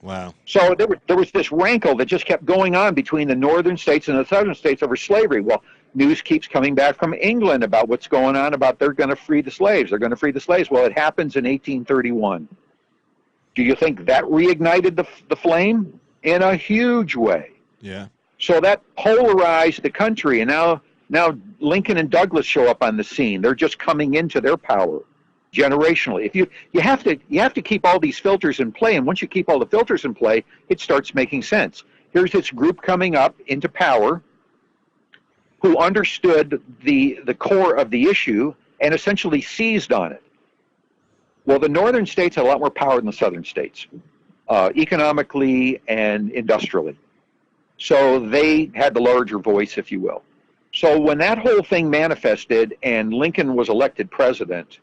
Wow. So there was this rankle that just kept going on between the northern states and the southern states over slavery. Well, news keeps coming back from England about what's going on, about they're going to free the slaves. They're going to free the slaves. Well, it happens in 1831. Do you think that reignited the flame? In a huge way. Yeah. So that polarized the country, and now Lincoln and Douglas show up on the scene. They're just coming into their power generationally. If you have to keep all these filters in play, and once you keep all the filters in play, it starts making sense. Here's this group coming up into power who understood the core of the issue and essentially seized on it. Well, the northern states had a lot more power than the southern states, economically and industrially. So they had the larger voice, if you will. So when that whole thing manifested and Lincoln was elected president,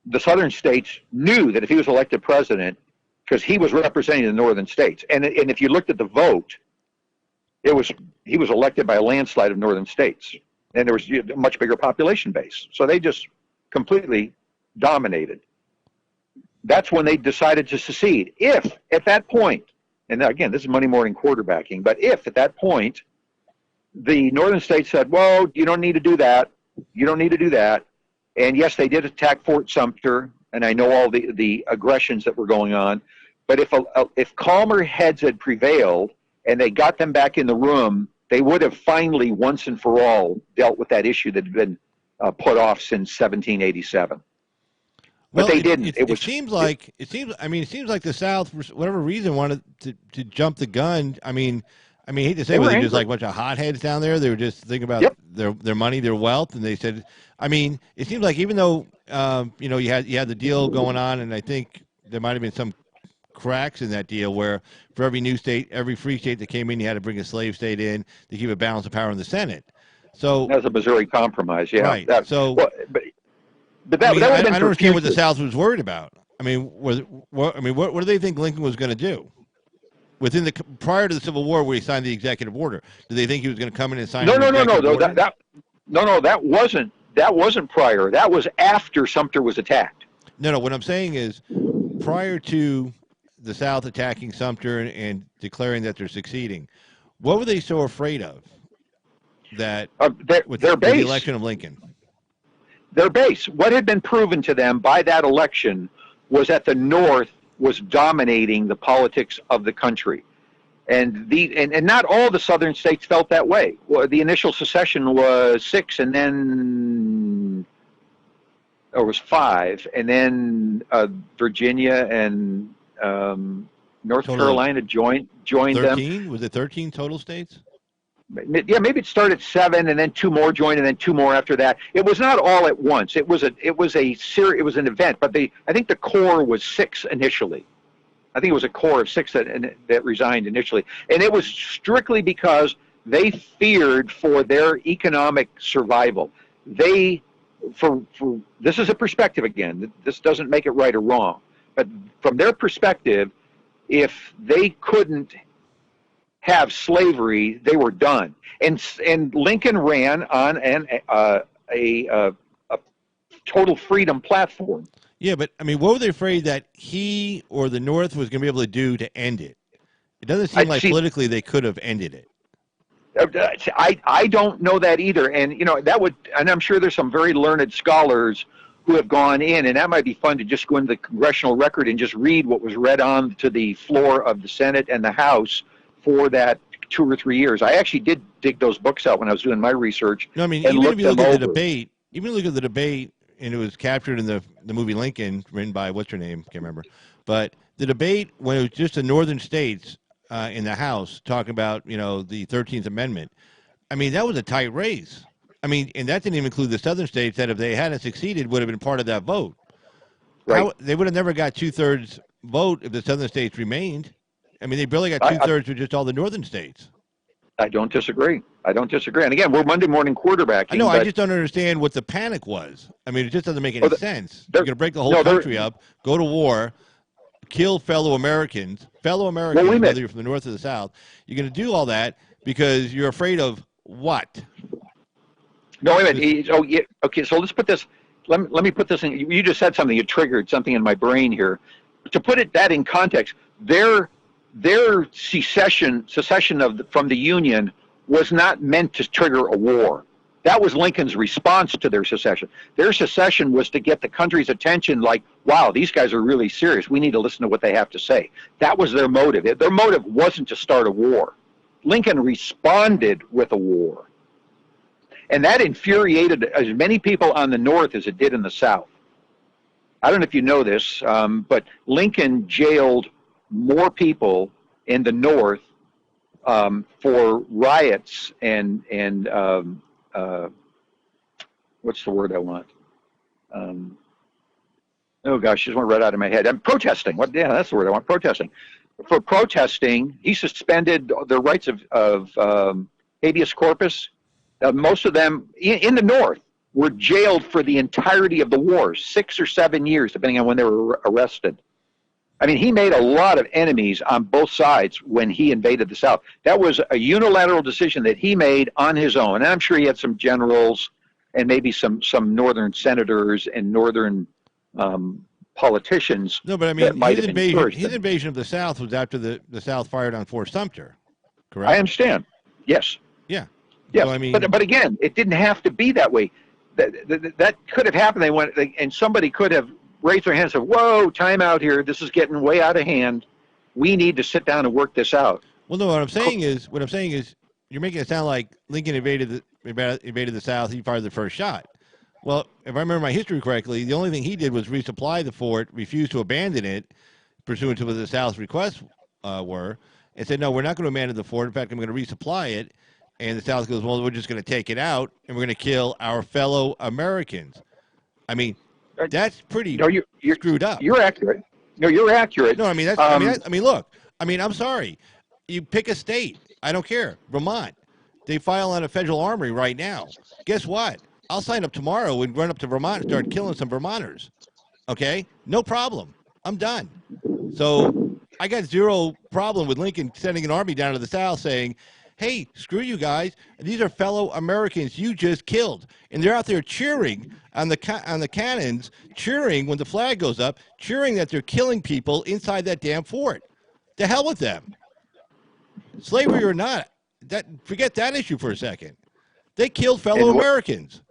the southern states knew that if he was elected president, because he was representing the northern states, and if you looked at the vote, he was elected by a landslide of northern states, and there was a much bigger population base. So they just completely dominated. That's when they decided to secede. If at that point, and again, this is Monday morning quarterbacking, but if at that point the northern states said, well, you don't need to do that. You don't need to do that. And yes, they did attack Fort Sumter, and I know all the aggressions that were going on. But if calmer heads had prevailed and they got them back in the room, they would have finally, once and for all, dealt with that issue that had been put off since 1787. But Well, they didn't. it seems like it seems. I mean, it seems like the South, for whatever reason, wanted to jump the gun. I mean, I hate to say, They were were they just angry. like a bunch of hotheads down there? They were just thinking about Yep. their money, their wealth, and they said. I mean, it seems like even though you had the deal going on, and I think there might have been some cracks in that deal where for every new state, every free state that came in, you had to bring a slave state in to keep a balance of power in the Senate. So That was a Missouri Compromise. Yeah. right, so. Well, but I that, mean, that would I have been don't understand what the profuse. South was worried about. I mean, what do they think Lincoln was going to do within the prior to the Civil War, where he signed the executive order? Did they think he was going to come in and sign No, an no, no, no, executive no. order? That wasn't prior. That was after Sumter was attacked. No. What I'm saying is, prior to the South attacking Sumter and declaring that they're succeeding, what were they so afraid of that Their with the base, election of Lincoln? their base. What had been proven to them by that election was that the North was dominating the politics of the country. And not all the southern states felt that way. Well, the initial secession was 6, and then or was 5, and then Virginia and North Total Carolina joined them. 13? Was it 13 total states? Yeah, maybe it started at 7, and then 2 more joined, and then 2 more after that. It was not all at once. It was an event. But I think the core was 6 initially. I think it was a core of 6 that resigned initially, and it was strictly because they feared for their economic survival. For this is a perspective again. This doesn't make it right or wrong, but from their perspective, if they couldn't have slavery, they were done. And Lincoln ran on a total freedom platform. Yeah, but I mean, what were they afraid that he or the North was going to be able to do to end it? It doesn't seem like politically they could have ended it. I don't know that either, and and I'm sure there's some very learned scholars who have gone in, and that might be fun to just go into the congressional record and just read what was read on to the floor of the Senate and the House for that 2 or 3 years. I actually did dig those books out when I was doing my research. No, I mean, and even if you look at the over. debate, and it was captured in the movie Lincoln, written by what's her name? Can't remember. But the debate when it was just the northern states in the House talking about the 13th Amendment. I mean, that was a tight race. I mean, and that didn't even include the southern states that if they hadn't succeeded would have been part of that vote. Right. They would have never got 2/3 vote if the southern states remained. I mean, they barely got 2/3 with just all the northern states. I don't disagree. And again, we're Monday morning quarterbacking. I know. I just don't understand what the panic was. I mean, it just doesn't make any sense. You're going to break the whole country up, go to war, kill fellow Americans, whether you're from the north or the south. You're going to do all that because you're afraid of what? No, wait a minute. Yeah. Okay, so let's put this. Let me put this in. You just said something. You triggered something in my brain here. To put that in context, their secession from the Union was not meant to trigger a war. That was Lincoln's response to their secession. Their secession was to get the country's attention, like, wow, these guys are really serious. We need to listen to what they have to say. That was their motive. Their motive wasn't to start a war. Lincoln responded with a war. And that infuriated as many people on the North as it did in the South. I don't know if you know this, but Lincoln jailed more people in the North for riots and what's the word I want? Oh gosh, just went right out of my head. I'm protesting. Yeah, that's the word I want. Protesting. For protesting, he suspended the rights of habeas corpus. Most of them in the North were jailed for the entirety of the war, 6 or 7 years, depending on when they were arrested. I mean, he made a lot of enemies on both sides when he invaded the South. That was a unilateral decision that he made on his own. And I'm sure he had some generals and maybe some northern senators and northern politicians. No, but I mean, his invasion of the South was after the South fired on Fort Sumter, correct? I understand. Yes. Yeah. So Yes, I mean, but again, it didn't have to be that way. That could have happened. They went, and somebody could have raised their hand and said, "Whoa, time out here. This is getting way out of hand. We need to sit down and work this out." well, no. What I'm saying is, you're making it sound like Lincoln invaded the South. He fired the first shot. Well, if I remember my history correctly, the only thing he did was resupply the fort, refused to abandon it, pursuant to what the South's requests were, and said, "No, we're not going to abandon the fort. In fact, I'm going to resupply it." And the South goes, "Well, we're just going to take it out, and we're going to kill our fellow Americans." I mean, that's pretty No, you're screwed up. you're accurate. No, you're accurate. No, I mean that's. I mean, I mean, look. I mean, I'm sorry. You pick a state. I don't care. Vermont. They file on a federal armory right now. Guess what? I'll sign up tomorrow and run up to Vermont and start killing some Vermonters. Okay, no problem. I'm done. So I got zero problem with Lincoln sending an army down to the South saying, "Hey, screw you guys. These are fellow Americans you just killed," and they're out there cheering on the cannons, cheering when the flag goes up, cheering that they're killing people inside that damn fort. To hell with them. Slavery or not, forget that issue for a second. They killed fellow And what- Americans,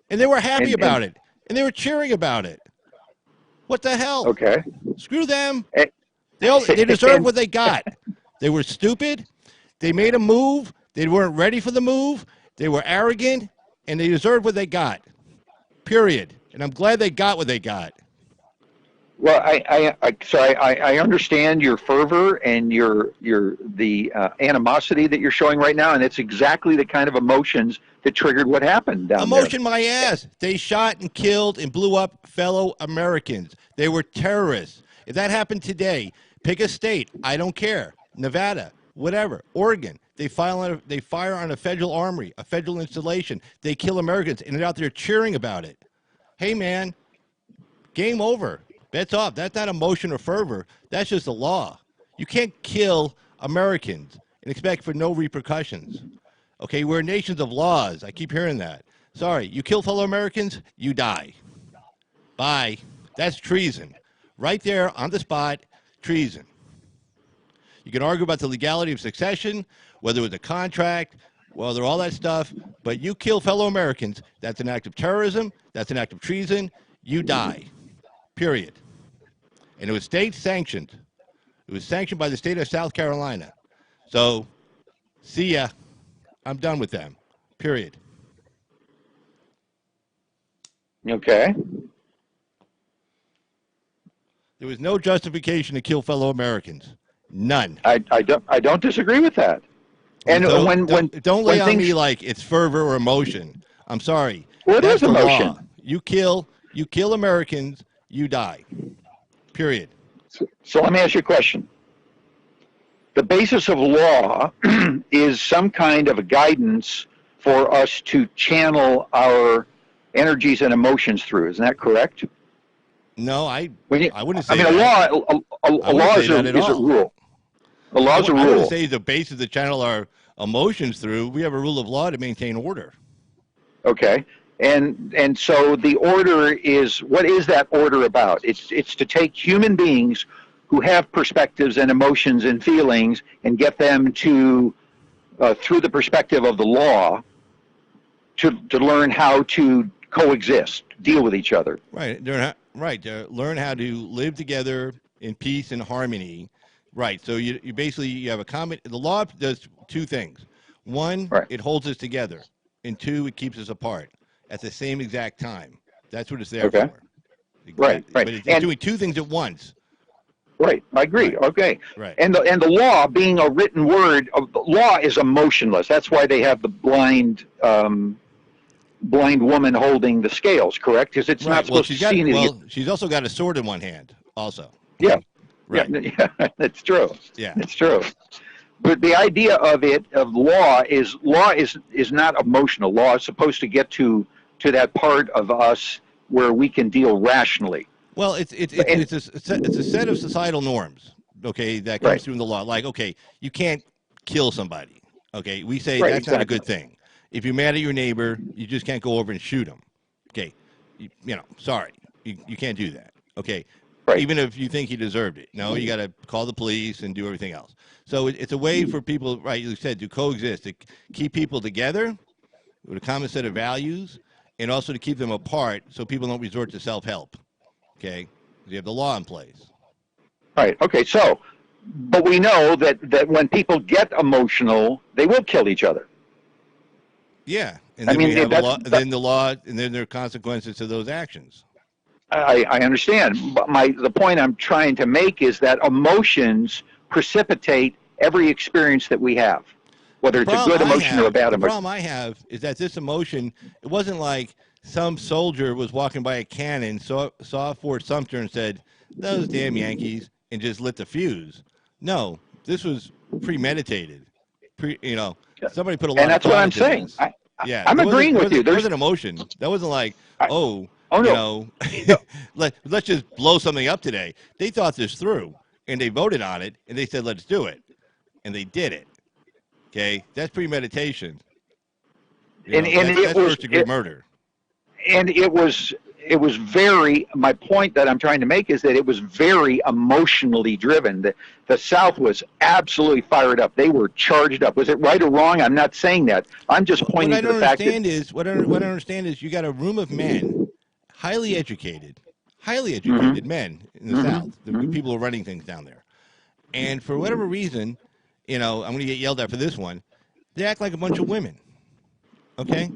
and they were happy and- about it, and they were cheering about it. What the hell? Okay. Screw them. And- They deserve what they got. They were stupid. They made a move. They weren't ready for the move. They were arrogant, and they deserved what they got. Period. And I'm glad they got what they got. Well, I understand your fervor and the animosity that you're showing right now, and it's exactly the kind of emotions that triggered what happened down there. Emotion my ass. They shot and killed and blew up fellow Americans. They were terrorists. If that happened today, pick a state. I don't care. Nevada, whatever. Oregon. They fire on a federal armory, a federal installation. They kill Americans, and they're out there cheering about it. Hey, man, game over. Bets off. That's not emotion or fervor. That's just the law. You can't kill Americans and expect for no repercussions. Okay, we're nations of laws. I keep hearing that. Sorry, you kill fellow Americans, you die. Bye. That's treason. Right there on the spot, treason. You can argue about the legality of succession, whether it was a contract, whether all that stuff, but you kill fellow Americans, that's an act of terrorism, that's an act of treason, you die. Period. And it was state sanctioned. It was sanctioned by the state of South Carolina. So, see ya. I'm done with them. Period. Okay. There was no justification to kill fellow Americans. None. I don't disagree with that. And don't lay on things, me like it's fervor or emotion. I'm sorry. Well, it That's is the emotion. law. You kill Americans, you die. Period. So let me ask you a question. The basis of law is some kind of a guidance for us to channel our energies and emotions through. Isn't that correct? No, I wouldn't say I mean, that. a law is a rule. A law is a I wouldn't rule. say the basis to channel our emotions through. We have a rule of law to maintain order. Okay. And so the order is, what is that order about? It's to take human beings who have perspectives and emotions and feelings and get them to, through the perspective of the law, to learn how to coexist, deal with each other. Right. To learn how to live together in peace and harmony. Right. So you basically you have the law does two things. One, Right. It holds us together, and two, it keeps us apart at the same exact time. That's what it's there Okay. for. Right. But it's doing two things at once. Right, I agree. Right. Okay. Right. And the law, being a written word, law is emotionless. That's why they have the blind woman holding the scales, correct? Because it's not supposed to see anything. Well, she's also got a sword in one hand, also. Yeah. Right. Yeah, that's true. Yeah. It's true. But the idea of law is not emotional. Law is supposed to get to that part of us where we can deal rationally. Well, it's a set of societal norms, okay, that comes Right. through in the law. Like, okay, you can't kill somebody. Okay, we say Right, that's not a exactly. good thing. If you're mad at your neighbor, you just can't go over and shoot him. Okay, sorry, you can't do that. Okay, Right. even if you think he deserved it. No, you got to call the police and do everything else. So it's a way for people, right, you said, to coexist, to keep people together, with a common set of values, and also to keep them apart so people don't resort to self-help. Okay, you have the law in place. Right. Okay. So, but we know that when people get emotional, they will kill each other. Yeah, and I then we mean, have a that's law, and then the law, and then there are consequences to those actions. I understand, but the point I'm trying to make is that emotions precipitate every experience that we have, whether it's a good emotion or a bad The emotion. problem I have is that this emotion, it wasn't like some soldier was walking by a cannon, saw Fort Sumter and said, "Those damn Yankees," and just lit the fuse. No, this was premeditated. Somebody put a And lot of that's what thought I'm into saying. this. Yeah, I'm agreeing with you. there wasn't emotion. That wasn't like, I, oh, oh you no, know, no, let's just blow something up today. They thought this through, and they voted on it, and they said, let's do it, and they did it. Okay, that's premeditation. and it That's was first degree murder. and it was very, my point that I'm trying to make is that it was very emotionally driven. The South was absolutely fired up. They were charged up. Was it right or wrong? I'm not saying that. I'm just What pointing I to don't the fact that understand is what I don't understand is you got a room of men, highly educated, mm-hmm, men in the mm-hmm, South, the mm-hmm, people who are running things down there, and for whatever reason, I'm going to get yelled at for this one. They act like a bunch of women. Okay,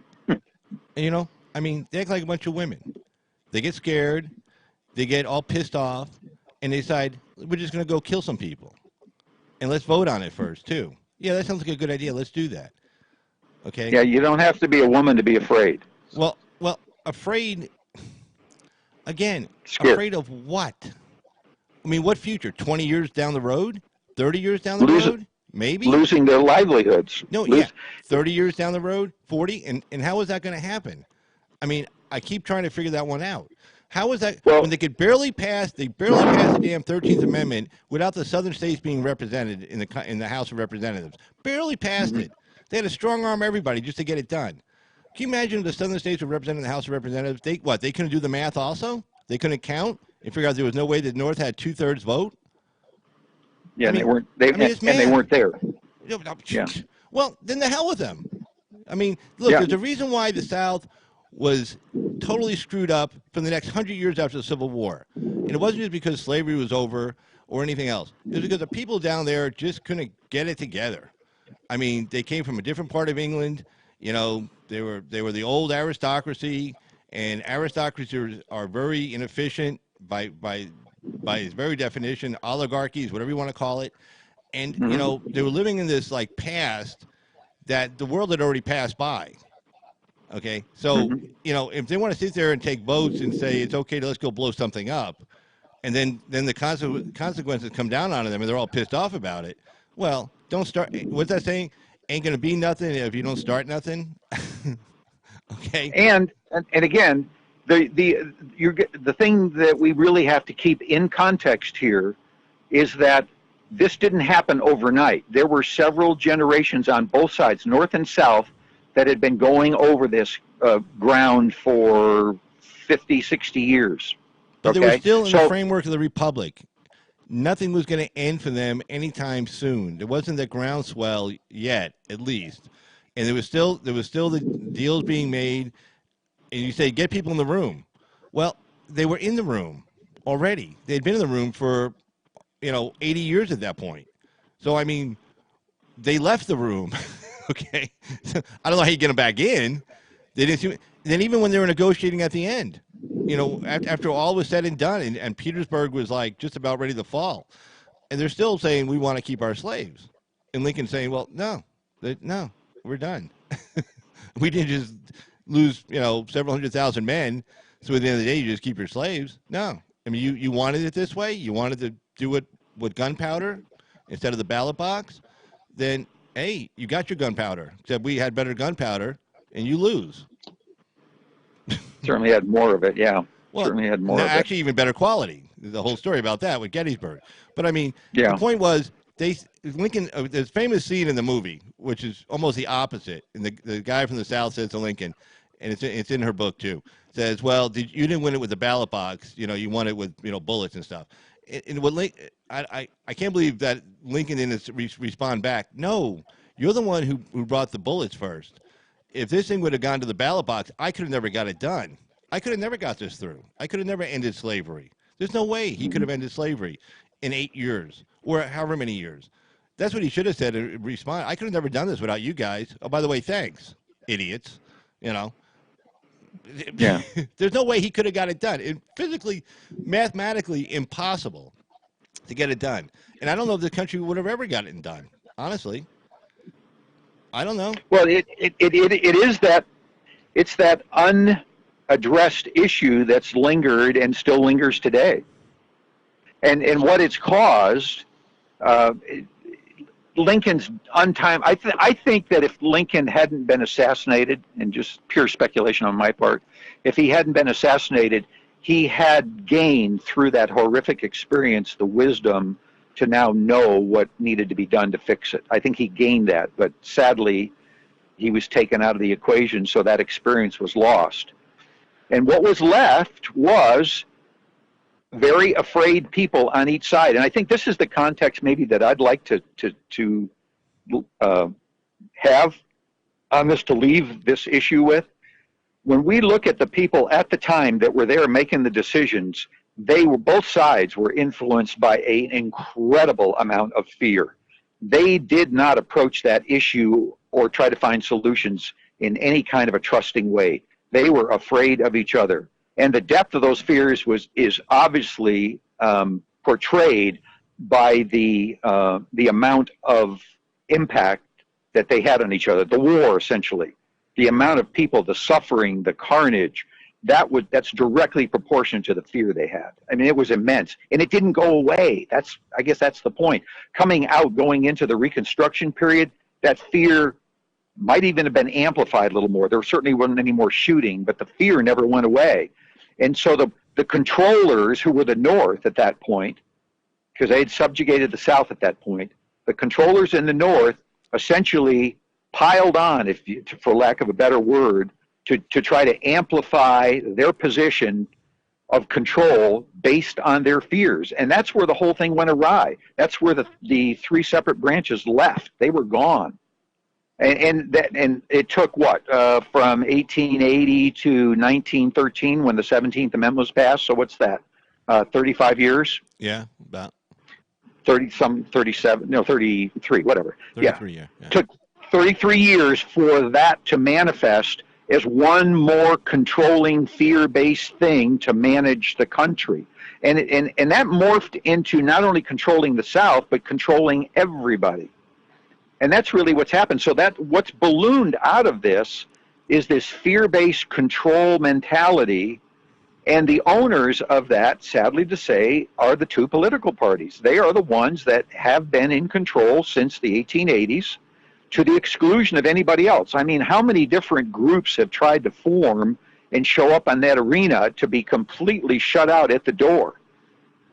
and I mean, they act like a bunch of women. They get scared, they get all pissed off, and they decide we're just going to go kill some people, and let's vote on it first too. Yeah, that sounds like a good idea. Let's do that. Okay. yeah, you don't have to be a woman to be afraid. Well, afraid again. Scared. Afraid of what? I mean, what future? 20 years down the road? 30 years down the Losing, road? Maybe. losing their livelihoods. No, yeah. 30 years down the road? 40? And how is that going to happen? I mean, I keep trying to figure that one out. How is that Well, when they barely passed the damn 13th Amendment without the southern states being represented in the House of Representatives? Barely passed mm-hmm. it. They had to strong arm everybody just to get it done. Can you imagine if the southern states were represented in the House of Representatives? They couldn't do the math also? They couldn't count and figure out there was no way the North had 2/3 vote? Yeah, I mean, it's and they math. weren't there. Yeah. Well, then the hell with them. I mean, look, Yeah. there's a reason why the South was totally screwed up for the next 100 years after the Civil War. And it wasn't just because slavery was over or anything else. It was because the people down there just couldn't get it together. I mean, they came from a different part of England. They were the old aristocracy, and aristocracies are very inefficient by its very definition, oligarchies, whatever you want to call it. And Mm-hmm. they were living in this like past that the world had already passed by. Okay, so Mm-hmm. if they want to sit there and take votes and say it's okay, let's go blow something up, and then the consequences come down on them, and they're all pissed off about it. Well, don't start. What's that saying? Ain't gonna be nothing if you don't start nothing. Okay. And again, the thing that we really have to keep in context here is that this didn't happen overnight. There were several generations on both sides, North and South, that had been going over this ground for 50, 60 years. But they were Okay? still in the So, framework of the republic. Nothing was going to end for them anytime soon. There wasn't that groundswell yet, at least, and there was still the deals being made. And you say get people in the room. Well, they were in the room already. They had been in the room for 80 years at that point. So I mean, they left the room. Okay, so, I don't know how you get them back in. They didn't see. Then even when they were negotiating at the end, after all was said and done, and Petersburg was like just about ready to fall, and they're still saying we want to keep our slaves, and Lincoln saying, well, no, we're done. We didn't just lose several 100,000 men, so at the end of the day you just keep your slaves. No, I mean you wanted it this way. You wanted to do it with gunpowder instead of the ballot box. Then hey, you got your gunpowder. Except we had better gunpowder, and you lose. certainly had more of it, yeah. Well, Certainly had more no, of it. actually, even better quality. There's a whole story about that with Gettysburg. But I mean, the Yeah. point was Lincoln. There's a famous scene in the movie, which is almost the opposite. And the guy from the South says to Lincoln, and it's in her book too. Says, "Well, you didn't win it with the ballot box. You won it with bullets and stuff." And what I can't believe that Lincoln didn't respond back. No, you're the one who brought the bullets first. if this thing would have gone to the ballot box, I could have never got it done. I could have never got this through. I could have never ended slavery. There's no way he could have ended slavery in 8 years or however many years. That's what he should have said and respond. I could have never done this without you guys. Oh, by the way, thanks, idiots. You know, Yeah. there's no way he could have got it done. It physically, mathematically impossible to get it done. And I don't know if the country would have ever gotten it done. Honestly, I don't know. Well, it is that, it's that unaddressed issue that's lingered and still lingers today. And what it's caused, Lincoln's untime. I think that if Lincoln hadn't been assassinated, and just pure speculation on my part, if he hadn't been assassinated, he had gained through that horrific experience the wisdom to now know what needed to be done to fix it. I think he gained that, but sadly, he was taken out of the equation, so that experience was lost. And what was left was very afraid people on each side. And I think this is the context maybe that I'd like to have on this, to leave this issue with. When we look at the people at the time that were there making the decisions, they were, both sides were influenced by an incredible amount of fear. They did not approach that issue or try to find solutions in any kind of a trusting way. They were afraid of each other. And the depth of those fears is obviously portrayed by the amount of impact that they had on each other. The war, essentially, the amount of people, the suffering, the carnage, that's directly proportionate to the fear they had. I mean, it was immense, and it didn't go away. I guess that's the point. Coming out, going into the Reconstruction period, that fear might even have been amplified a little more. There certainly wasn't any more shooting, but the fear never went away. And so the controllers, who were the North at that point, because they had subjugated the South at that point, the controllers in the North essentially piled on, for lack of a better word, to try to amplify their position of control based on their fears. And that's where the whole thing went awry. That's where the three separate branches left. They were gone. And it took what, from 1880 to 1913 when the 17th Amendment was passed. So what's that? 35 years? Yeah, about 33, whatever. 33, yeah. Took 33 years for that to manifest as one more controlling, fear-based thing to manage the country. And that morphed into not only controlling the South, but controlling everybody. And that's really what's happened. So what's ballooned out of this is this fear-based control mentality. And the owners of that, sadly to say, are the two political parties. They are the ones that have been in control since the 1880s, to the exclusion of anybody else. I mean, how many different groups have tried to form and show up on that arena to be completely shut out at the door?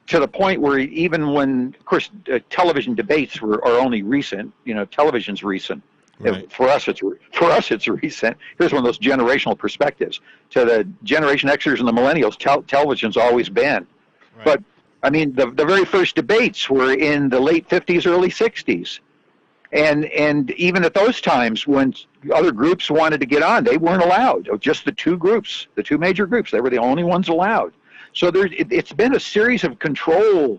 To the point where even when, of course, television debates are only recent. You know, television's recent. Right. For us, it's recent. Here's one of those generational perspectives. To the Generation Xers and the Millennials, television's always been. Right. But I mean, the very first debates were in the late 50s, early 60s, and even at those times when other groups wanted to get on, they weren't allowed. Just the two groups, the two major groups, they were the only ones allowed. So it's been a series of control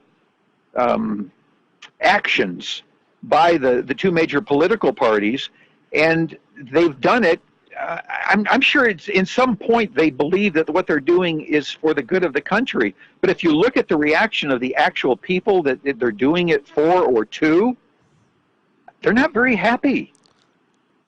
actions by the two major political parties, and they've done it. I'm sure it's in some point they believe that what they're doing is for the good of the country. But if you look at the reaction of the actual people that they're doing it for or to, they're not very happy.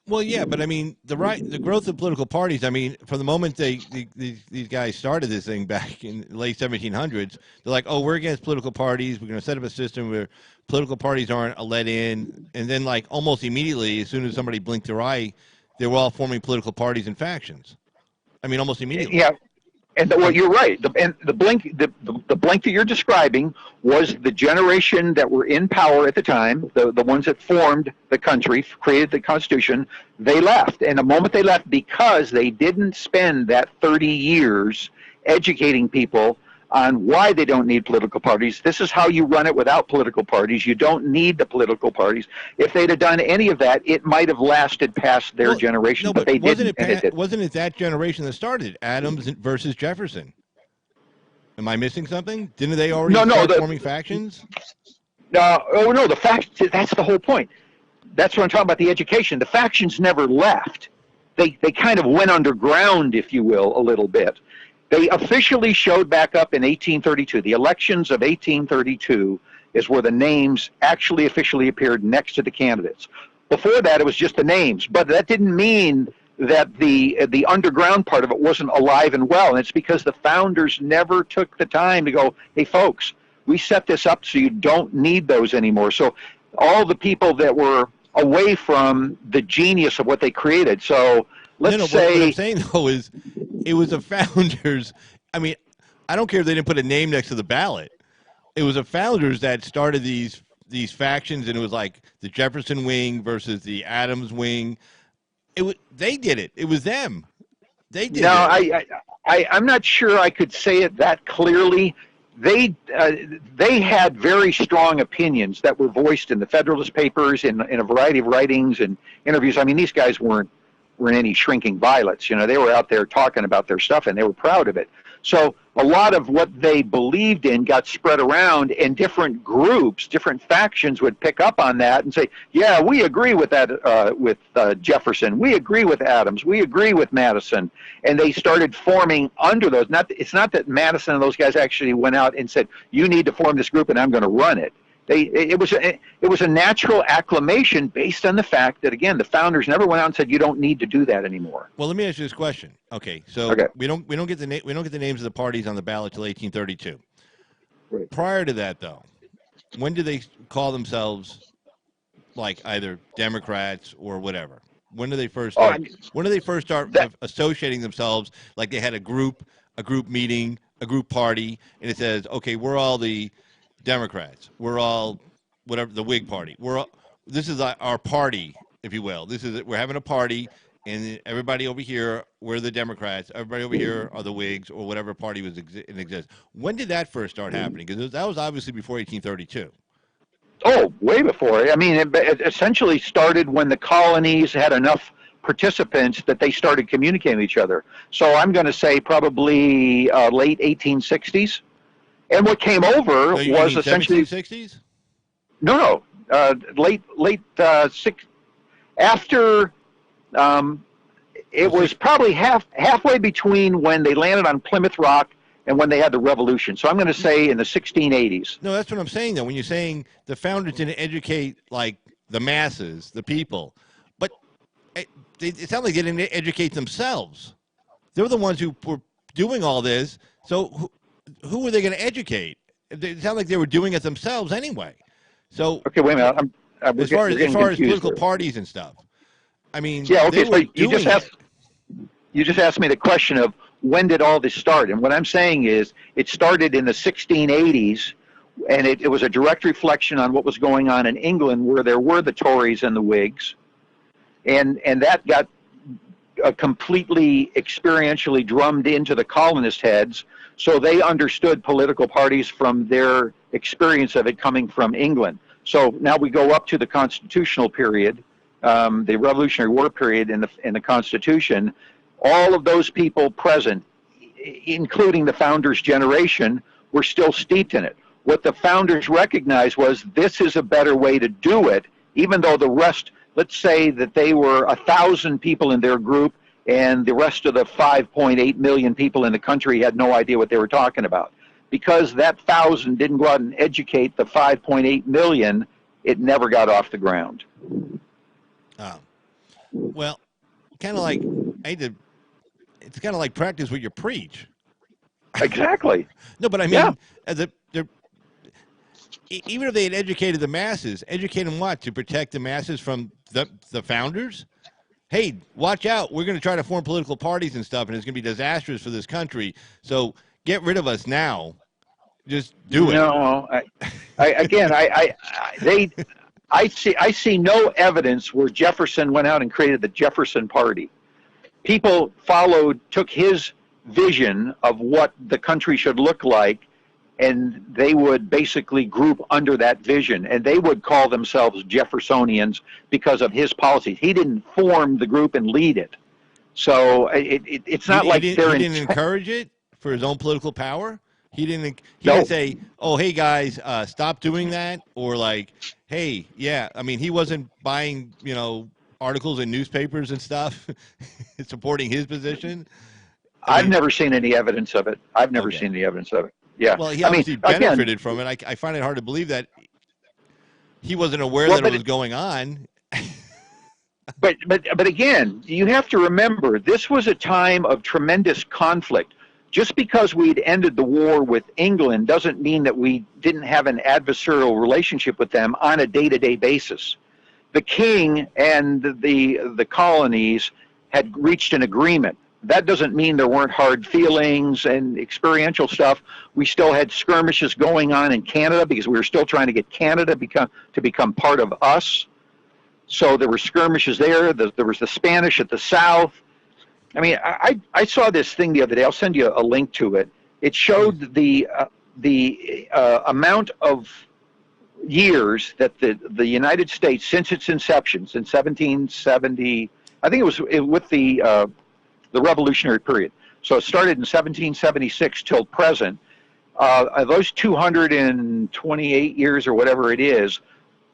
Well, yeah, but I mean, the growth of political parties. I mean, from the moment these guys started this thing back in the late 1700s, they're like, "Oh, we're against political parties. We're going to set up a system where political parties aren't let in." And then, like, almost immediately, as soon as somebody blinked their eye, they were all forming political parties and factions. I mean, almost immediately. Yeah. And well, you're right. The blink that you're describing was the generation that were in power at the time, the ones that formed the country, created the Constitution. They left, and the moment they left, because they didn't spend that 30 years educating people on why they don't need political parties. This is how you run it without political parties. You don't need the political parties. If they'd have done any of that, it might have lasted past their generation, no, but they wasn't didn't. it wasn't it that generation that started Adams versus Jefferson? Am I missing something? Didn't they already start forming factions? Oh no, the fact that's the whole point. That's what I'm talking about, the education. The factions never left. They kind of went underground, if you will, a little bit. They officially showed back up in 1832. The elections of 1832 is where the names actually officially appeared next to the candidates. Before that, it was just the names, but that didn't mean that the underground part of it wasn't alive and well. And it's because the founders never took the time to go, hey, folks, we set this up so you don't need those anymore. So all the people that were away from the genius of what they created. So let's say... What I'm saying, though, is it was the founders. I mean, I don't care if they didn't put a name next to the ballot. It was the founders that started these factions, and it was like the Jefferson wing versus the Adams wing. They did it. It was them. They did it. I'm not sure I could say it that clearly. They had very strong opinions that were voiced in the Federalist Papers, in a variety of writings and interviews. I mean, these guys weren't any shrinking violets. You know, they were out there talking about their stuff, and they were proud of it. So a lot of what they believed in got spread around, and different groups, different factions would pick up on that and say, yeah, we agree with that, with Jefferson. We agree with Adams. We agree with Madison. And they started forming under those. It's not that Madison and those guys actually went out and said, you need to form this group and I'm going to run it. It was a natural acclamation based on the fact that, again, the founders never went out and said you don't need to do that anymore. Well, let me ask you this question. Okay, so we don't get the names of the parties on the ballot till 1832. Right. Prior to that, though, when did they call themselves like either Democrats or whatever? When did they first start? When did they first start associating themselves like they had a group meeting, a group party, and it says, okay, we're all the Democrats. We're all whatever, the Whig Party. This is our party, if you will. We're having a party, and everybody over here, we're the Democrats. Everybody over here are the Whigs, or whatever party was in existence. When did that first start happening? Because that was obviously before 1832. Oh, way before. I mean, it essentially started when the colonies had enough participants that they started communicating with each other. So I'm going to say probably late 1860s. And what came over was essentially 1760s. No, late after. It was probably halfway between when they landed on Plymouth Rock and when they had the Revolution. So I'm going to say in the 1680s. No, that's what I'm saying, though. When you're saying the founders didn't educate like the masses, the people, but it sounds like they didn't educate themselves. They were the ones who were doing all this. So who were they going to educate? It sounded like they were doing it themselves anyway. So okay, wait a minute. As far as political parties and stuff, I mean, yeah. Okay, so you just asked me the question of when did all this start, and what I'm saying is it started in the 1680s, and it was a direct reflection on what was going on in England, where there were the Tories and the Whigs, and that got completely experientially drummed into the colonist heads. So they understood political parties from their experience of it coming from England. So now we go up to the constitutional period, the Revolutionary War period in the Constitution. All of those people present, including the founders' generation, were still steeped in it. What the founders recognized was this is a better way to do it, even though the rest, let's say that they were 1,000 people in their group, and the rest of the 5.8 million people in the country had no idea what they were talking about. Because that 1,000 didn't go out and educate the 5.8 million, it never got off the ground. Oh. Well, kind of like, it's kind of like practice what you preach. Exactly. No, but I mean, even if they had educated the masses, educate them what? To protect the masses from the founders? Hey, watch out. We're going to try to form political parties and stuff, and it's going to be disastrous for this country. So get rid of us now. Just do it. No, I see no evidence where Jefferson went out and created the Jefferson Party. People took his vision of what the country should look like, and they would basically group under that vision, and they would call themselves Jeffersonians because of his policies. He didn't form the group and lead it, so it's not like He didn't encourage it for his own political power. He didn't no. say, "Oh, hey guys, stop doing that," or like, "Hey, yeah." I mean, he wasn't buying articles in newspapers and stuff supporting his position. I I've mean, never seen any evidence of it. I've never okay. seen any evidence of it. Yeah, Well, he I mean, obviously again, benefited from it. I find it hard to believe that he wasn't aware well, that it was going on. but again, you have to remember this was a time of tremendous conflict. Just because we'd ended the war with England doesn't mean that we didn't have an adversarial relationship with them on a day-to-day basis. The king and the colonies had reached an agreement. That doesn't mean there weren't hard feelings and experiential stuff. We still had skirmishes going on in Canada because we were still trying to get Canada to become part of us. So there were skirmishes there. There was the Spanish at the south. I mean, I saw this thing the other day. I'll send you a link to it. It showed the amount of years that the United States, since its inception, since 1770, I think it was with the Revolutionary period. So it started in 1776 till present. Those 228 years or whatever it is,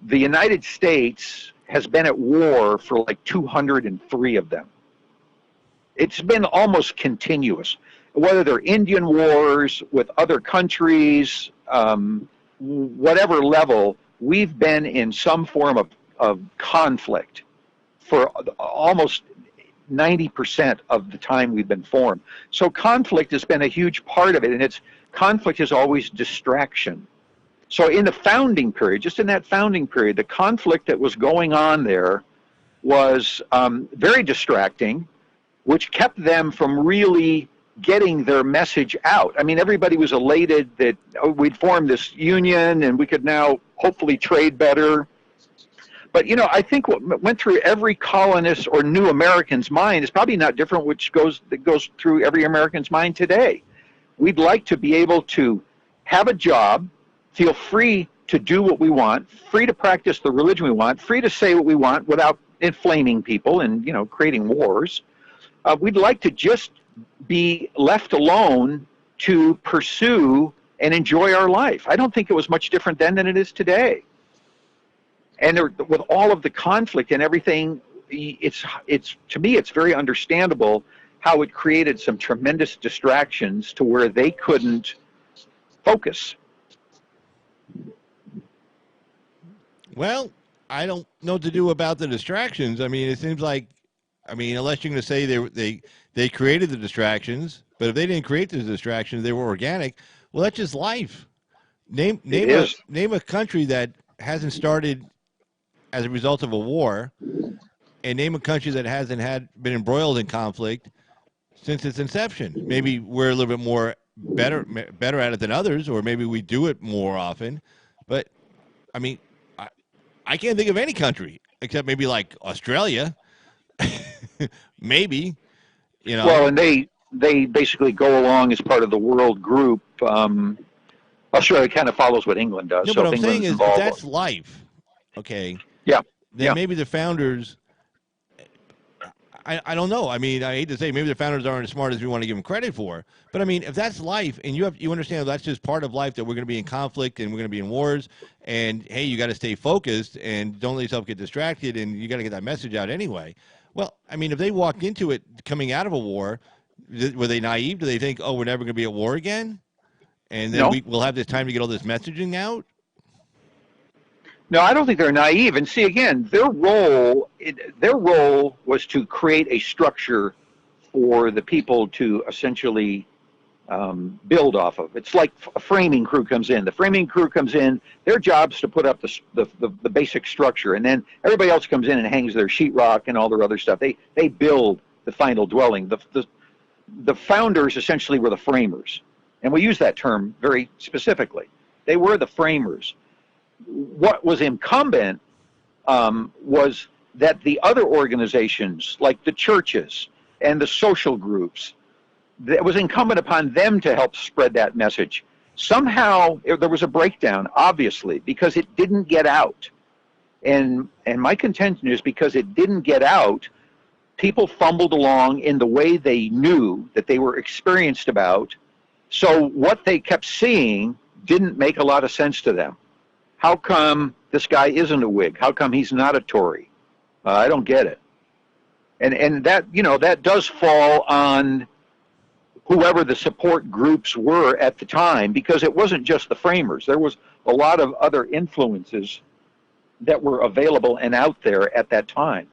the United States has been at war for like 203 of them. It's been almost continuous, whether they're Indian wars with other countries, whatever level, we've been in some form of conflict for almost 90% of the time we've been formed. So conflict has been a huge part of it, and conflict is always distraction. So in the founding period, just in that founding period, the conflict that was going on there was very distracting, which kept them from really getting their message out. I mean, everybody was elated that we'd formed this union and we could now hopefully trade better. But, I think what went through every colonist or new American's mind is probably not different, that goes through every American's mind today. We'd like to be able to have a job, feel free to do what we want, free to practice the religion we want, free to say what we want without inflaming people and, creating wars. We'd like to just be left alone to pursue and enjoy our life. I don't think it was much different then than it is today. And with all of the conflict and everything, it's to me, it's very understandable how it created some tremendous distractions to where they couldn't focus. Well, I don't know what to do about the distractions. I mean, it seems like, unless you're going to say they created the distractions, but if they didn't create the distractions, they were organic. Well, that's just life. Name a country that hasn't started as a result of a war, and name a country that hasn't been embroiled in conflict since its inception. Maybe we're a little bit more better at it than others, or maybe we do it more often. But I mean, I can't think of any country except maybe like Australia. Maybe, Well, and they basically go along as part of the world group. Australia kind of follows what England does. No, so but if I'm saying England's is involved, that's life. Okay. Yeah. Then maybe the founders. I don't know. I mean, I hate to say maybe the founders aren't as smart as we want to give them credit for. But I mean, if that's life, and you understand that's just part of life, that we're going to be in conflict and we're going to be in wars, and hey, you got to stay focused and don't let yourself get distracted, and you got to get that message out anyway. Well, I mean, if they walked into it coming out of a war, were they naive? Do they think, oh, we're never going to be at war again, and then we'll have this time to get all this messaging out? No, I don't think they're naive. And see, again, their role was to create a structure for the people to essentially build off of. It's like a framing crew comes in. The framing crew comes in. Their job's to put up the basic structure, and then everybody else comes in and hangs their sheetrock and all their other stuff. They build the final dwelling. The founders essentially were the framers, and we use that term very specifically. They were the framers. What was incumbent was that the other organizations, like the churches and the social groups, it was incumbent upon them to help spread that message. Somehow there was a breakdown, obviously, because it didn't get out. And my contention is because it didn't get out, people fumbled along in the way they knew that they were experienced about. So what they kept seeing didn't make a lot of sense to them. How come this guy isn't a Whig? How come he's not a Tory? I don't get it. And that, that does fall on whoever the support groups were at the time, because it wasn't just the framers. There was a lot of other influences that were available and out there at that time.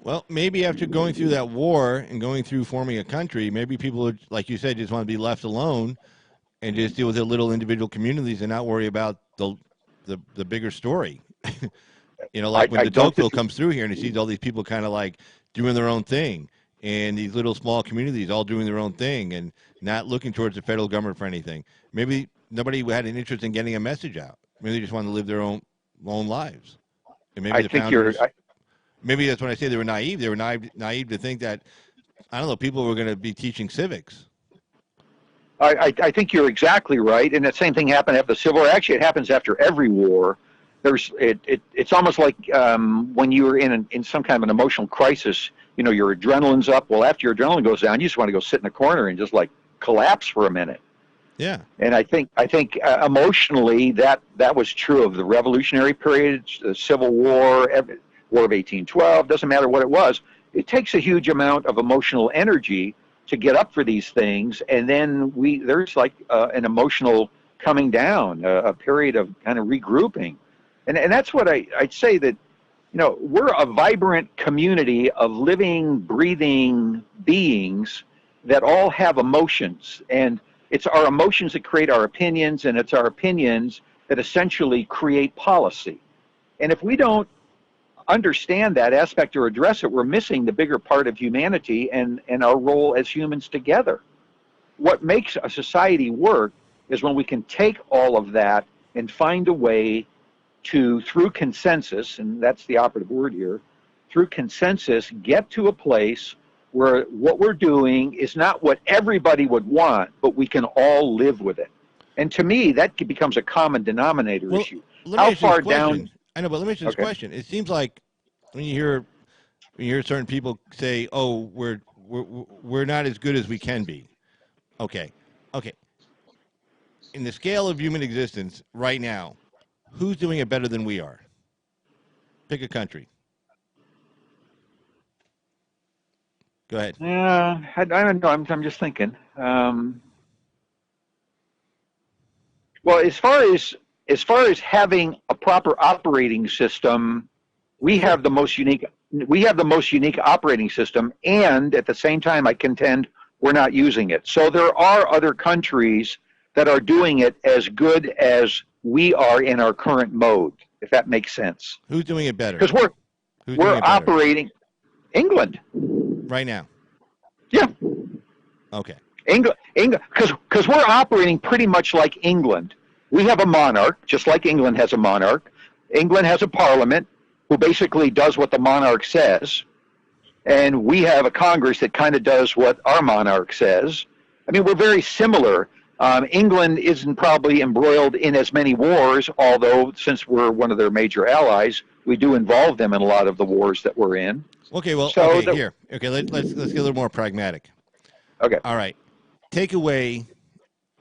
Well, maybe after going through that war and going through forming a country, maybe people, would, like you said, just want to be left alone and just deal with their little individual communities and not worry about the bigger story. Like when the Tocqueville comes through here and he sees all these people kind of like doing their own thing, and these little small communities all doing their own thing and not looking towards the federal government for anything. Maybe nobody had an interest in getting a message out. Maybe they just wanted to live their own lives. And maybe the founders, maybe that's when I say they were naive. They were naive to think that, I don't know, people were going to be teaching civics. I think you're exactly right, and that same thing happened after the Civil War. Actually, it happens after every war. It's almost like when you're in some kind of an emotional crisis. Your adrenaline's up. Well, after your adrenaline goes down, you just want to go sit in a corner and just like collapse for a minute. Yeah. And I think emotionally that was true of the Revolutionary period, the Civil War, War of 1812. Doesn't matter what it was. It takes a huge amount of emotional energy to get up for these things, and then there's like an emotional coming down, a period of kind of regrouping, and that's what I'd say that. We're a vibrant community of living, breathing beings that all have emotions. And it's our emotions that create our opinions, and it's our opinions that essentially create policy. And if we don't understand that aspect or address it, we're missing the bigger part of humanity and our role as humans together. What makes a society work is when we can take all of that and find a way to, through consensus, and that's the operative word here, through consensus, get to a place where what we're doing is not what everybody would want, but we can all live with it. And to me, that becomes a common denominator issue. How far down? I know, but let me ask you this question. It seems like when you hear certain people say, "Oh, we're not as good as we can be." Okay. In the scale of human existence right now, who's doing it better than we are? Pick a country. Go ahead. Yeah, I don't know. I'm just thinking. Well, as far as having a proper operating system, we have the most unique operating system, and at the same time, I contend we're not using it. So there are other countries that are doing it as good as we are in our current mode, if that makes sense. Who's doing it better? Because we're operating England right now. Yeah. Okay. England, because we're operating pretty much like England. We have a monarch, just like England has a monarch. England has a parliament who basically does what the monarch says, and we have a Congress that kind of does what our monarch says. I mean, we're very similar. England isn't probably embroiled in as many wars, although since we're one of their major allies, we do involve them in a lot of the wars that we're in. Okay, well, here. Okay, let's get a little more pragmatic. Okay. All right. Take away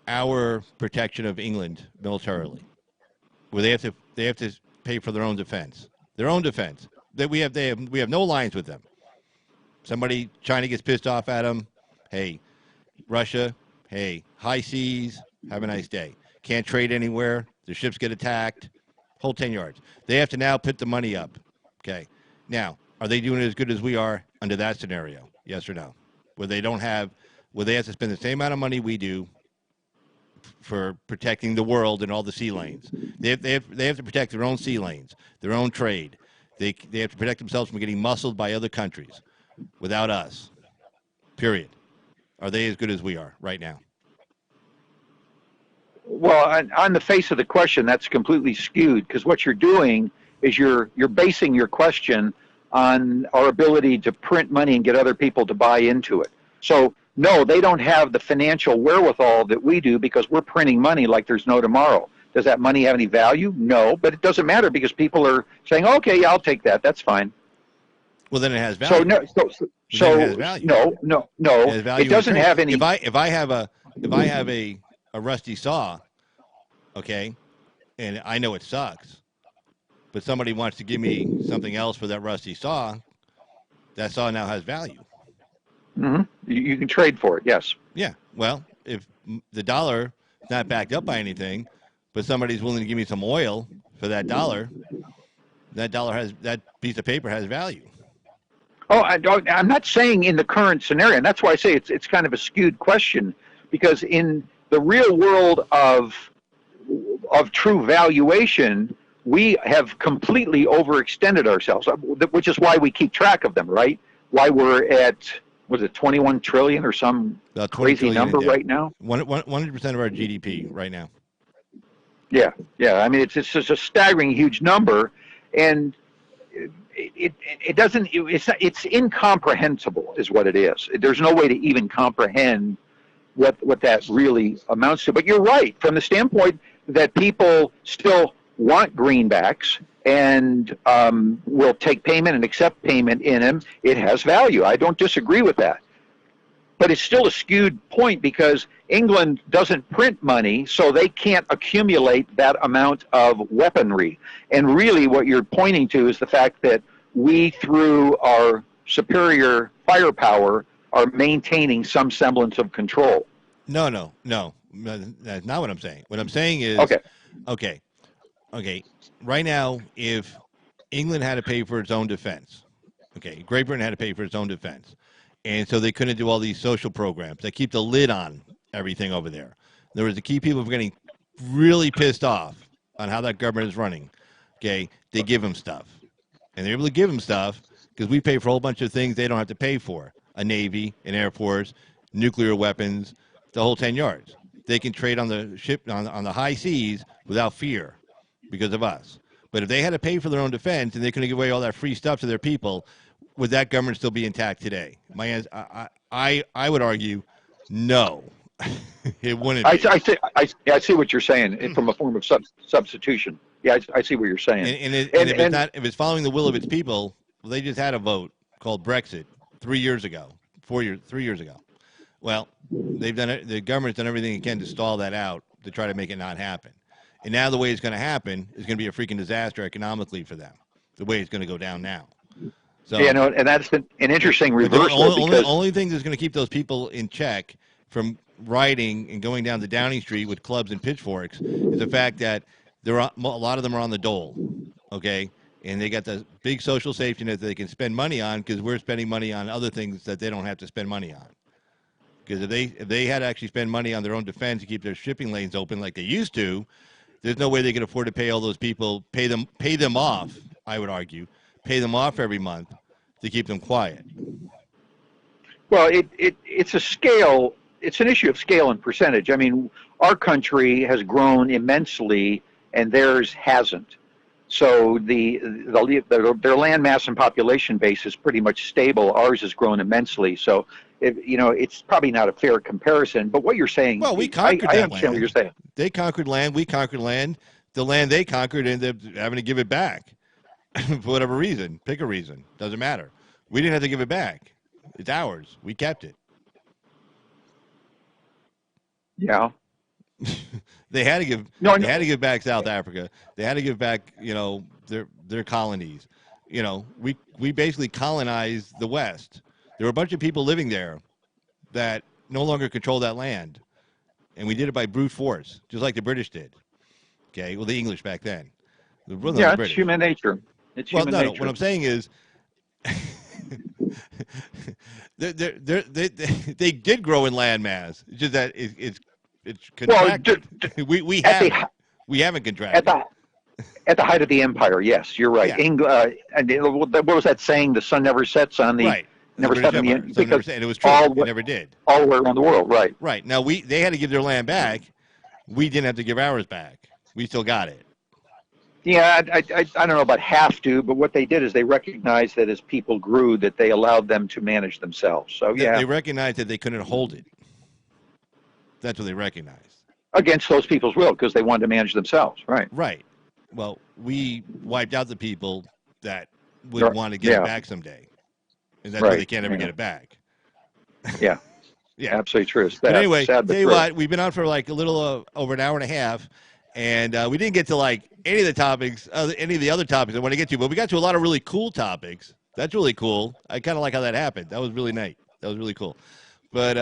our protection of England militarily, where they have to pay for their own defense. Their own defense. We have no alliance with them. China gets pissed off at them. Hey, Russia. Hey, high seas, have a nice day. Can't trade anywhere. The ships get attacked. Whole 10 yards. They have to now put the money up. Okay. Now, are they doing it as good as we are under that scenario? Yes or no? Where they have to spend the same amount of money we do for protecting the world and all the sea lanes. They have to protect their own sea lanes, their own trade. They have to protect themselves from getting muscled by other countries without us. Period. Are they as good as we are right now? Well, on the face of the question, that's completely skewed, because what you're doing is you're basing your question on our ability to print money and get other people to buy into it. So No, they don't have the financial wherewithal that we do because we're printing money like there's no tomorrow. Does that money have any value? No, but it doesn't matter because people are saying, "Okay, yeah, I'll take that. That's fine." Well, then it has So value. no, Then it has value. no, no, It no. has It value in doesn't trade. have any. If I have a rusty saw, okay, and I know it sucks, but somebody wants to give me something else for that rusty saw, that saw now has value. You can trade for it. Yes. Yeah. Well, if the dollar is not backed up by anything, but somebody's willing to give me some oil for that dollar has that piece of paper has value. Oh, I'm not saying in the current scenario, and that's why I say it's kind of a skewed question, because in the real world of true valuation, we have completely overextended ourselves, which is why we keep track of them, right? Why we're at, was it 21 trillion or some About 20 crazy trillion in number debt. right now? 100% of our GDP right now. Yeah, yeah. I mean, it's just a staggering huge number, and it doesn't. It's incomprehensible, is what it is. There's no way to even comprehend what that really amounts to. But you're right from the standpoint that people still want greenbacks and will take payment and accept payment in them. It has value. I don't disagree with that. But it's still a skewed point because England doesn't print money, so they can't accumulate that amount of weaponry. And really what you're pointing to is the fact that we, through our superior firepower, are maintaining some semblance of control. No. That's not what I'm saying. What I'm saying is, Okay. okay. Right now, if England had to pay for its own defense, okay, Great Britain had to pay for its own defense, and so they couldn't do all these social programs that keep the lid on everything over there. There was the key people were getting really pissed off on how that government is running. Okay, they give them stuff, and they're able to give them stuff because we pay for a whole bunch of things they don't have to pay for: a navy, an air force, nuclear weapons, the whole 10 yards. They can trade on the ship on the high seas without fear because of us. But if they had to pay for their own defense and they couldn't give away all that free stuff to their people, would that government still be intact today? My answer, I would argue, no, it wouldn't. I see what you're saying from a form of substitution. Yeah, I see what you're saying. And if it's following the will of its people, well, they just had a vote called Brexit 3 years ago, 3 years ago. Well, they've done it. The government's done everything it can to stall that out to try to make it not happen. And now the way it's going to happen is going to be a freaking disaster economically for them. The way it's going to go down now. So, yeah, no, and that's an interesting reversal. The only thing that's going to keep those people in check from rioting and going down to Downing Street with clubs and pitchforks is the fact that a lot of them are on the dole, okay? And they got the big social safety net that they can spend money on because we're spending money on other things that they don't have to spend money on. Because if they had to actually spend money on their own defense to keep their shipping lanes open like they used to, there's no way they could afford to pay all those people, pay them off, I would argue, pay them off every month to keep them quiet. Well, it's a scale. It's an issue of scale and percentage. I mean, our country has grown immensely, and theirs hasn't. So their land mass and population base is pretty much stable. Ours has grown immensely. So, it's probably not a fair comparison. But what you're saying, well, we conquered that I understand land. What you're saying. They conquered land. We conquered land. The land they conquered ended up having to give it back for whatever reason. Pick a reason. Doesn't matter. We didn't have to give it back. It's ours. We kept it. Yeah. They had to give. No, they had to give back South Africa. They had to give back, their colonies. We basically colonized the West. There were a bunch of people living there that no longer control that land, and we did it by brute force, just like the British did. Okay, well, the English back then. It's human nature. It's human nature. No. What I'm saying is, they did grow in land mass. It's just that it's contracted. Well, we haven't contracted. At the height of the empire, yes, you're right. Yeah. What was that saying? The sun never sets on the right. Never set on the end because and it was true. It never did. All the way around the world, right? Right. Now they had to give their land back. We didn't have to give ours back. We still got it. Yeah, I don't know about have to, but what they did is they recognized that as people grew, that they allowed them to manage themselves. So yeah, They recognized that they couldn't hold it. That's what they recognized. against those people's will because they wanted to manage themselves. Right. Right. Well, we wiped out the people that would Right. want to get it Yeah. back someday, and that's why they Right. can't ever Yeah. get it back. Yeah. Yeah. Absolutely true. But Sad. anyway, Sad but tell you true. what, we've been on for like a little over an hour and a half, and we didn't get to like any of the topics, any of the other topics I want to get to, but we got to a lot of really cool topics. That's really cool. I kind of like how that happened. That was really nice. That was really cool. But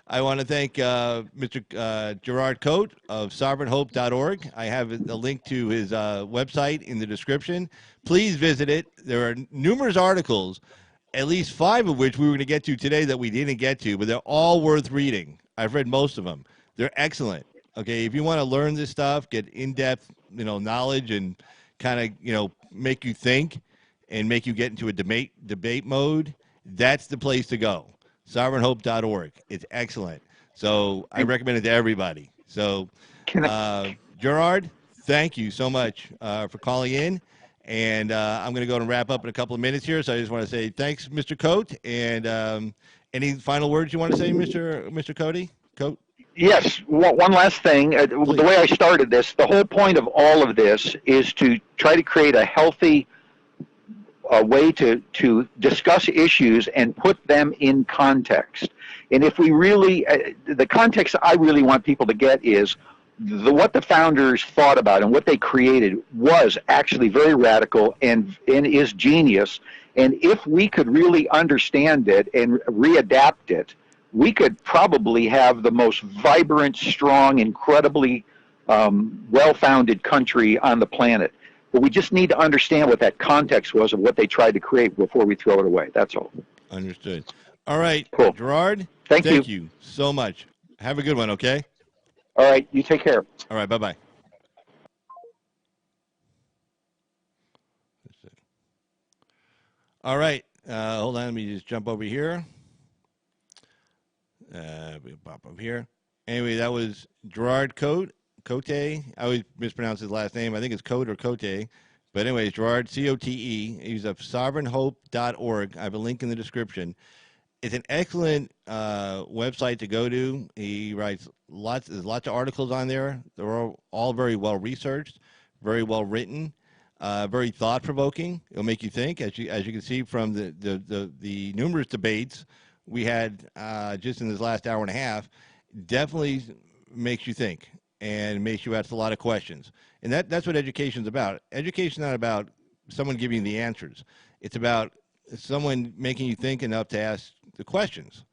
I want to thank Mr. Gerard Cote of sovereignhope.org. I have a link to his website in the description. Please visit it. There are numerous articles, at least 5 of which we were going to get to today that we didn't get to, but they're all worth reading. I've read most of them. They're excellent. Okay, if you want to learn this stuff, get in-depth, knowledge, and kind of, make you think and make you get into a debate mode, that's the place to go. Sovereignhope.org. It's excellent. So I recommend it to everybody. So, Can I, Gerard, thank you so much for calling in. And I'm going to go and wrap up in a couple of minutes here. So I just want to say thanks, Mr. Cote. And any final words you want to say, Mr. Cote? Cote? yes. One last thing. The way I started this, the whole point of all of this is to try to create a healthy way to discuss issues and put them in context. And if we really, the context I really want people to get is what the founders thought about and what they created was actually very radical and is genius. And if we could really understand it and readapt it, we could probably have the most vibrant, strong, incredibly well-founded country on the planet. But we just need to understand what that context was of what they tried to create before we throw it away. That's all. Understood. All right, Cool. Gerard, Thank thank you. you so much. Have a good one, okay? All right. You take care. All right, bye-bye. All right, hold on. Let me just jump over here. We'll pop up here. Anyway, that was Gerard Cote. Cote. I always mispronounce his last name. I think it's Cote or Cote. But anyways, Gerard, C-O-T-E. He's of sovereignhope.org. I have a link in the description. It's an excellent website to go to. He writes there's lots of articles on there. They're all very well researched, very well written, very thought provoking. It'll make you think, as you can see from the numerous debates we had just in this last hour and a half. Definitely makes you think and makes you ask a lot of questions. And that's what education's about. Education's not about someone giving you the answers. It's about someone making you think enough to ask the questions,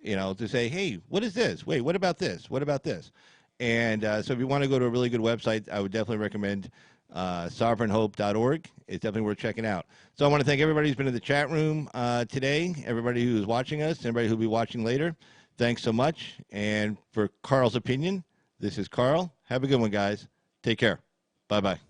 to say, hey, what is this? Wait, what about this? What about this? And so if you want to go to a really good website, I would definitely recommend sovereignhope.org. It's definitely worth checking out. So I want to thank everybody who's been in the chat room today, everybody who's watching us, everybody who'll be watching later. Thanks so much. And for Carl's Opinion, this is Carl. Have a good one, guys. Take care. Bye-bye.